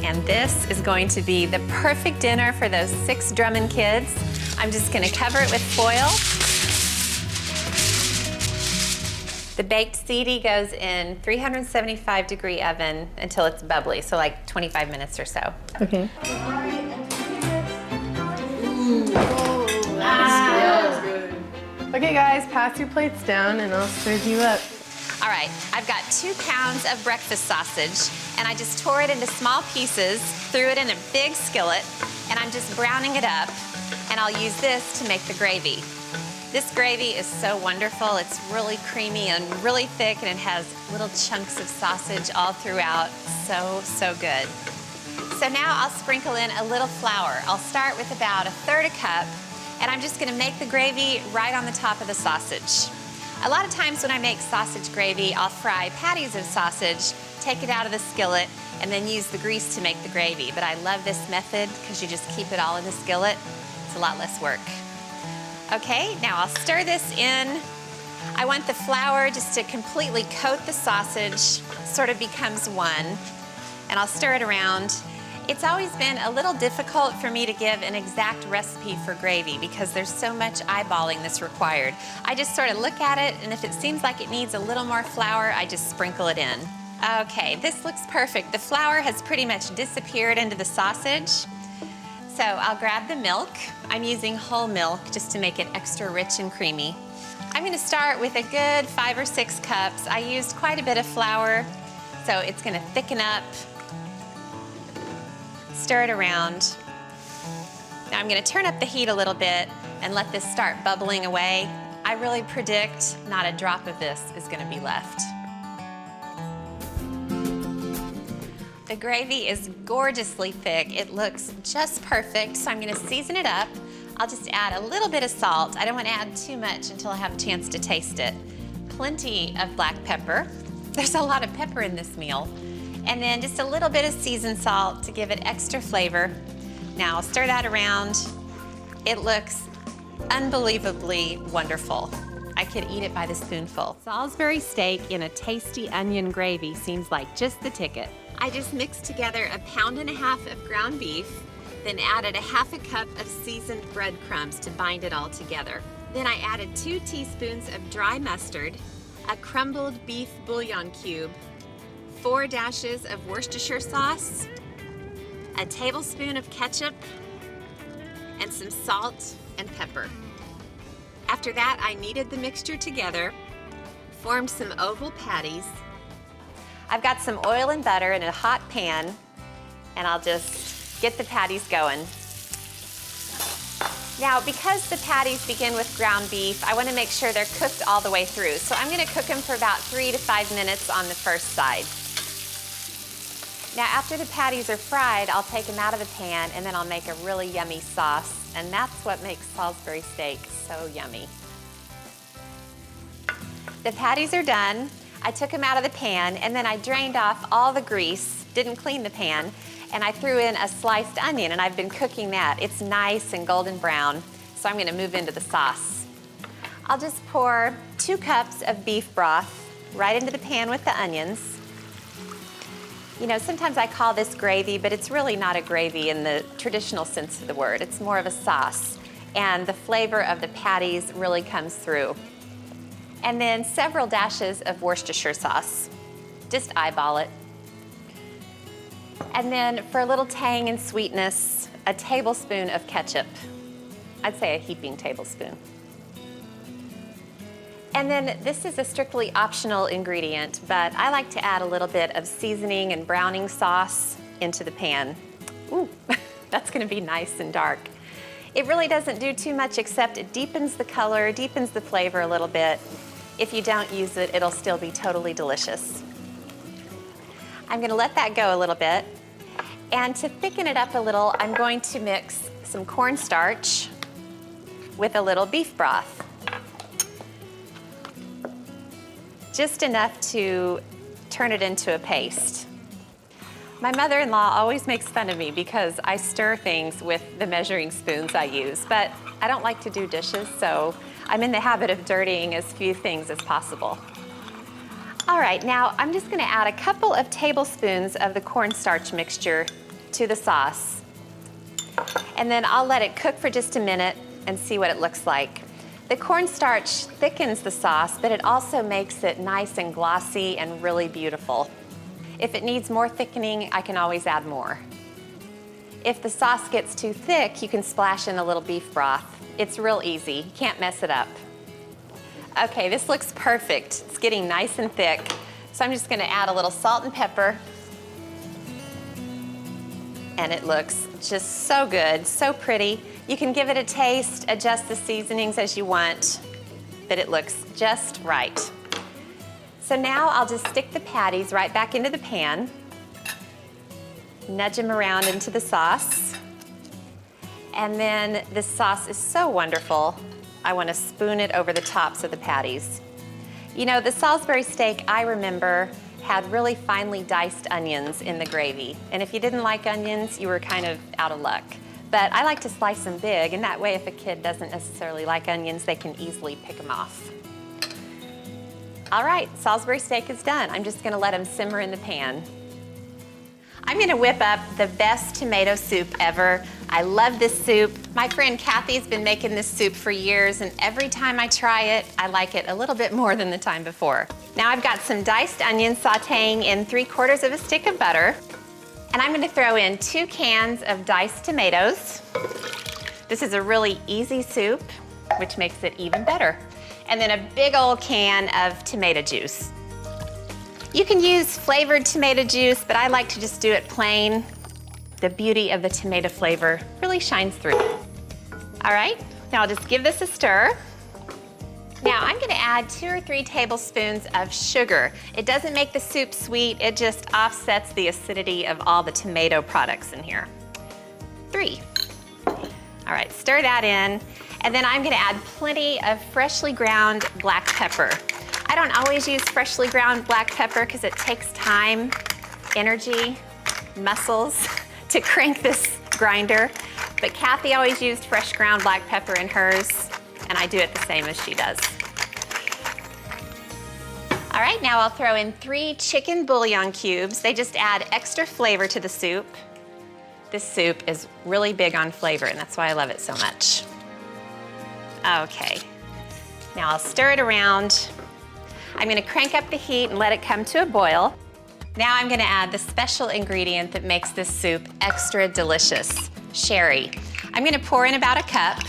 And this is going to be the perfect dinner for those 6 Drummond kids. I'm just gonna cover it with foil. The baked ziti goes in 375-degree oven until it's bubbly, so like 25 minutes or so. Okay. Okay guys, pass your plates down and I'll serve you up. All right, I've got 2 pounds of breakfast sausage, and I just tore it into small pieces, threw it in a big skillet, and I'm just browning it up, and I'll use this to make the gravy. This gravy is so wonderful. It's really creamy and really thick, and it has little chunks of sausage all throughout. So good. So now I'll sprinkle in a little flour. I'll start with about 1/3 cup, and I'm just gonna make the gravy right on the top of the sausage. A lot of times when I make sausage gravy, I'll fry patties of sausage, take it out of the skillet, and then use the grease to make the gravy. But I love this method because you just keep it all in the skillet. It's a lot less work. Okay, now I'll stir this in. I want the flour just to completely coat the sausage, sort of becomes one, and I'll stir it around. It's always been a little difficult for me to give an exact recipe for gravy because there's so much eyeballing that's required. I just sort of look at it, and if it seems like it needs a little more flour, I just sprinkle it in. Okay, this looks perfect. The flour has pretty much disappeared into the sausage. So I'll grab the milk. I'm using whole milk just to make it extra rich and creamy. I'm gonna start with a good 5 or 6 cups. I used quite a bit of flour, so it's gonna thicken up. Stir it around. Now I'm gonna turn up the heat a little bit and let this start bubbling away. I really predict not a drop of this is gonna be left. The gravy is gorgeously thick. It looks just perfect, so I'm gonna season it up. I'll just add a little bit of salt. I don't want to add too much until I have a chance to taste it. Plenty of black pepper. There's a lot of pepper in this meal. And then just a little bit of seasoned salt to give it extra flavor. Now I'll stir that around. It looks unbelievably wonderful. I could eat it by the spoonful. Salisbury steak in a tasty onion gravy seems like just the ticket. I just mixed together 1.5 pounds of ground beef, then added 1/2 cup of seasoned breadcrumbs to bind it all together. Then I added 2 teaspoons of dry mustard, a crumbled beef bouillon cube, 4 dashes of Worcestershire sauce, a tablespoon of ketchup, and some salt and pepper. After that, I kneaded the mixture together, formed some oval patties. I've got some oil and butter in a hot pan, and I'll just get the patties going. Now, because the patties begin with ground beef, I want to make sure they're cooked all the way through. So I'm going to cook them for about 3 to 5 minutes on the first side. Now, after the patties are fried, I'll take them out of the pan, and then I'll make a really yummy sauce, and that's what makes Salisbury steak so yummy. The patties are done. I took them out of the pan, and then I drained off all the grease, didn't clean the pan, and I threw in a sliced onion, and I've been cooking that. It's nice and golden brown, so I'm gonna move into the sauce. I'll just pour 2 cups of beef broth right into the pan with the onions. You know, sometimes I call this gravy, but it's really not a gravy in the traditional sense of the word. It's more of a sauce, and the flavor of the patties really comes through. And then several dashes of Worcestershire sauce. Just eyeball it. And then for a little tang and sweetness, a tablespoon of ketchup. I'd say a heaping tablespoon. And then this is a strictly optional ingredient, but I like to add a little bit of seasoning and browning sauce into the pan. Ooh, that's gonna be nice and dark. It really doesn't do too much except it deepens the color, deepens the flavor a little bit. If you don't use it, it'll still be totally delicious. I'm gonna let that go a little bit. And to thicken it up a little, I'm going to mix some cornstarch with a little beef broth. Just enough to turn it into a paste. My mother-in-law always makes fun of me because I stir things with the measuring spoons I use, but I don't like to do dishes, so I'm in the habit of dirtying as few things as possible. All right, now I'm just gonna add a couple of tablespoons of the cornstarch mixture to the sauce. And then I'll let it cook for just a minute and see what it looks like. The cornstarch thickens the sauce, but it also makes it nice and glossy and really beautiful. If it needs more thickening, I can always add more. If the sauce gets too thick, you can splash in a little beef broth. It's real easy, you can't mess it up. Okay, this looks perfect. It's getting nice and thick. So I'm just gonna add a little salt and pepper. And it looks just so good, so pretty. You can give it a taste, adjust the seasonings as you want, but it looks just right. So now I'll just stick the patties right back into the pan, nudge them around into the sauce, and then this sauce is so wonderful, I want to spoon it over the tops of the patties. You know, the Salisbury steak, I remember, had really finely diced onions in the gravy, and if you didn't like onions, you were kind of out of luck. But I like to slice them big, and that way if a kid doesn't necessarily like onions, they can easily pick them off. All right, Salisbury steak is done. I'm just gonna let them simmer in the pan. I'm gonna whip up the best tomato soup ever. I love this soup. My friend Kathy's been making this soup for years, and every time I try it, I like it a little bit more than the time before. Now I've got some diced onions sauteing in 3/4 of a stick of butter, and I'm gonna throw in 2 cans of diced tomatoes. This is a really easy soup, which makes it even better. And then a big old can of tomato juice. You can use flavored tomato juice, but I like to just do it plain. The beauty of the tomato flavor really shines through. All right, now I'll just give this a stir. Now I'm gonna add 2 or 3 tablespoons of sugar. It doesn't make the soup sweet, it just offsets the acidity of all the tomato products in here. 3. All right, stir that in. And then I'm gonna add plenty of freshly ground black pepper. I don't always use freshly ground black pepper because it takes time, energy, muscles to crank this grinder. But Kathy always used fresh ground black pepper in hers, and I do it the same as she does. All right, now I'll throw in 3 chicken bouillon cubes. They just add extra flavor to the soup. This soup is really big on flavor, and that's why I love it so much. Okay, now I'll stir it around. I'm gonna crank up the heat and let it come to a boil. Now I'm gonna add the special ingredient that makes this soup extra delicious, sherry. I'm gonna pour in about a cup.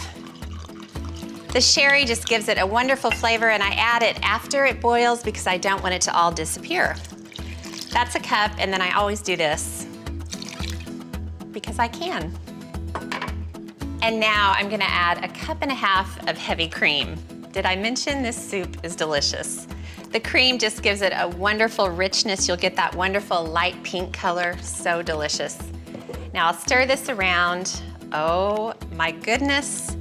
The sherry just gives it a wonderful flavor, and I add it after it boils because I don't want it to all disappear. That's a cup, and then I always do this because I can. And now I'm gonna add a 1.5 cups of heavy cream. Did I mention this soup is delicious? The cream just gives it a wonderful richness. You'll get that wonderful light pink color, so delicious. Now I'll stir this around. Oh my goodness.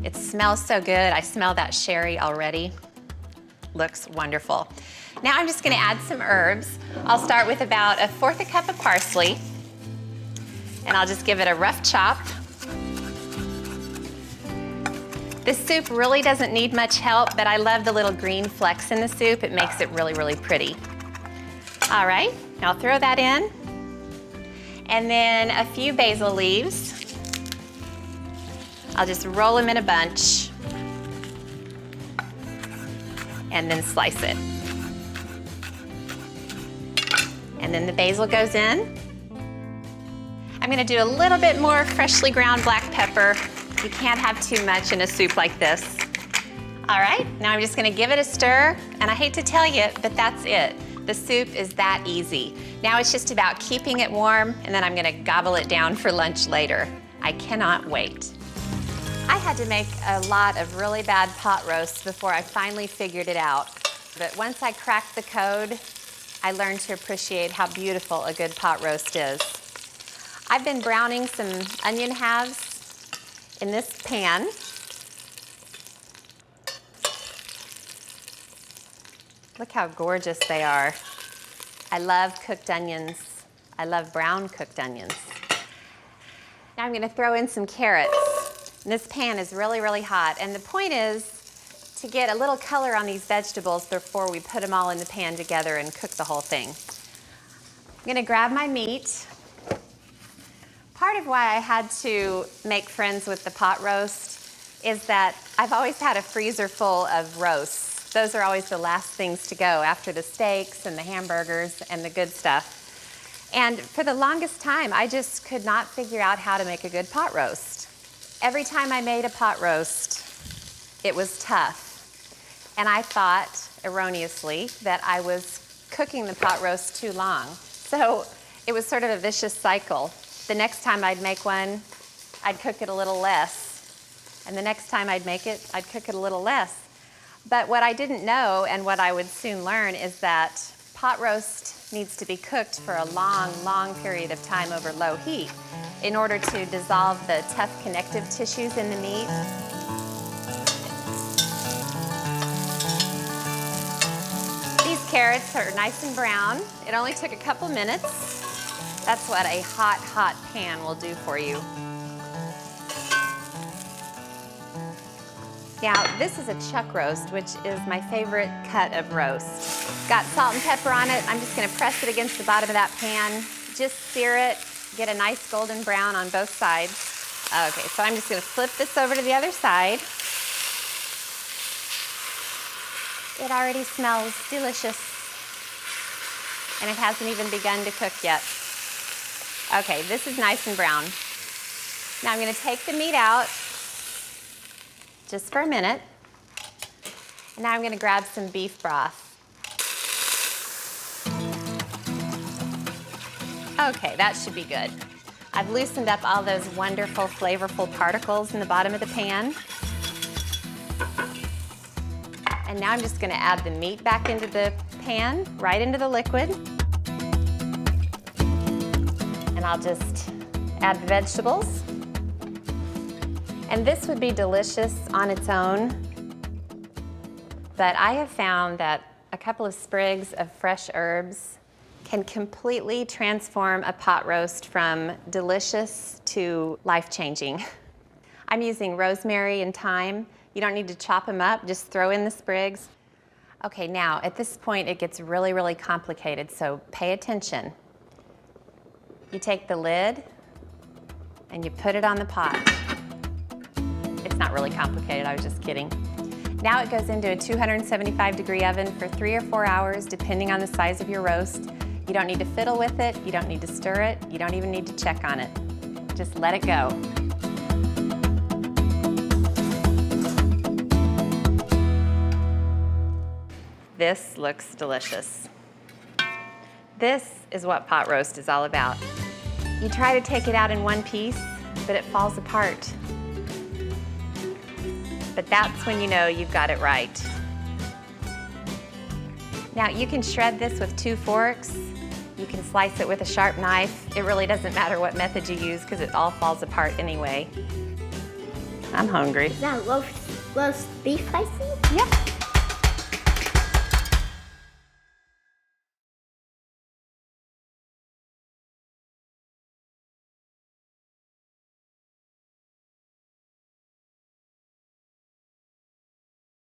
It smells so good. I smell that sherry already. Looks wonderful. Now I'm just gonna add some herbs. I'll start with about 1/4 cup of parsley, and I'll just give it a rough chop. This soup really doesn't need much help, but I love the little green flecks in the soup. It makes it really, really pretty. All right, now I'll throw that in. And then a few basil leaves. I'll just roll them in a bunch and then slice it. And then the basil goes in. I'm gonna do a little bit more freshly ground black pepper. You can't have too much in a soup like this. All right, now I'm just gonna give it a stir, and I hate to tell you, but that's it. The soup is that easy. Now it's just about keeping it warm, and then I'm gonna gobble it down for lunch later. I cannot wait. I had to make a lot of really bad pot roasts before I finally figured it out. But once I cracked the code, I learned to appreciate how beautiful a good pot roast is. I've been browning some onion halves in this pan. Look how gorgeous they are. I love cooked onions. I love brown cooked onions. Now I'm gonna throw in some carrots. And this pan is really, really hot. And the point is to get a little color on these vegetables before we put them all in the pan together and cook the whole thing. I'm gonna grab my meat. Part of why I had to make friends with the pot roast is that I've always had a freezer full of roasts. Those are always the last things to go after the steaks and the hamburgers and the good stuff. And for the longest time, I just could not figure out how to make a good pot roast. Every time I made a pot roast, it was tough. And I thought, erroneously, that I was cooking the pot roast too long. So it was sort of a vicious cycle. The next time I'd make one, I'd cook it a little less. And the next time I'd make it, I'd cook it a little less. But what I didn't know, and what I would soon learn, is that pot roast needs to be cooked for a long, long period of time over low heat in order to dissolve the tough connective tissues in the meat. These carrots are nice and brown. It only took a couple minutes. That's what a hot, hot pan will do for you. Now, this is a chuck roast, which is my favorite cut of roast. Got salt and pepper on it. I'm just gonna press it against the bottom of that pan. Just sear it, get a nice golden brown on both sides. Okay, so I'm just gonna flip this over to the other side. It already smells delicious. And it hasn't even begun to cook yet. Okay, this is nice and brown. Now I'm gonna take the meat out just for a minute. And now I'm gonna grab some beef broth. Okay, that should be good. I've loosened up all those wonderful, flavorful particles in the bottom of the pan. And now I'm just gonna add the meat back into the pan, right into the liquid. And I'll just add the vegetables. And this would be delicious on its own, but I have found that a couple of sprigs of fresh herbs can completely transform a pot roast from delicious to life-changing. I'm using rosemary and thyme. You don't need to chop them up, just throw in the sprigs. Okay, now at this point it gets really, really complicated, so pay attention. You take the lid and you put it on the pot. It's not really complicated, I was just kidding. Now it goes into a 275-degree oven for 3 or 4 hours, depending on the size of your roast. You don't need to fiddle with it, you don't need to stir it, you don't even need to check on it. Just let it go. This looks delicious. This is what pot roast is all about. You try to take it out in one piece, but it falls apart. But that's when you know you've got it right. Now you can shred this with 2 forks. You can slice it with a sharp knife. It really doesn't matter what method you use because it all falls apart anyway. I'm hungry. Is that roast beef I see? Yep.